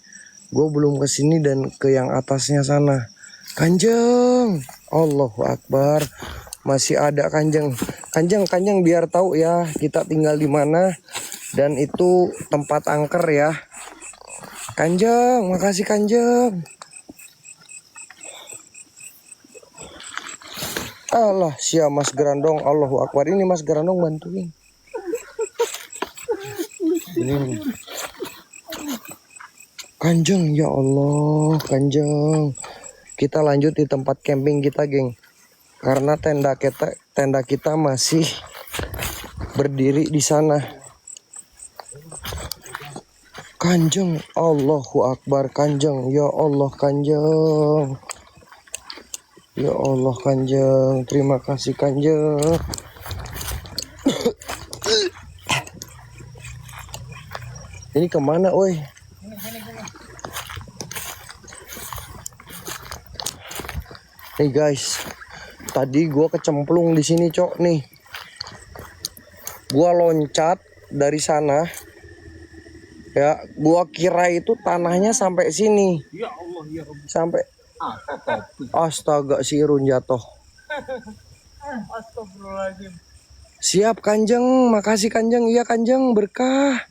Gue belum kesini dan ke yang atasnya sana. Kanjeng, Allahu Akbar. Masih ada Kanjeng. Kanjeng biar tahu ya kita tinggal di mana dan itu tempat angker ya. Kanjeng, makasih Kanjeng. Allah, siap Mas Gerandong. Allahu Akbar. Ini Mas Gerandong bantuin. Ini. Kanjeng, ya Allah, Kanjeng. Kita lanjut di tempat camping kita, geng. Karena tenda kita masih berdiri di sana. Kanjeng, Allahu Akbar, Kanjeng, ya Allah, Kanjeng. Ya Allah, Kanjeng, terima kasih Kanjeng. Ini kemana, oi? Nih guys, tadi gua kecemplung di sini, cok nih. Gua loncat dari sana. Ya, gua kira itu tanahnya sampai sini. Ya Allah, ya Rabbi. Sampai astaga, si Irun jatuh. Astagfirullahaladzim. Siap Kanjeng, makasih Kanjeng. Iya Kanjeng, berkah.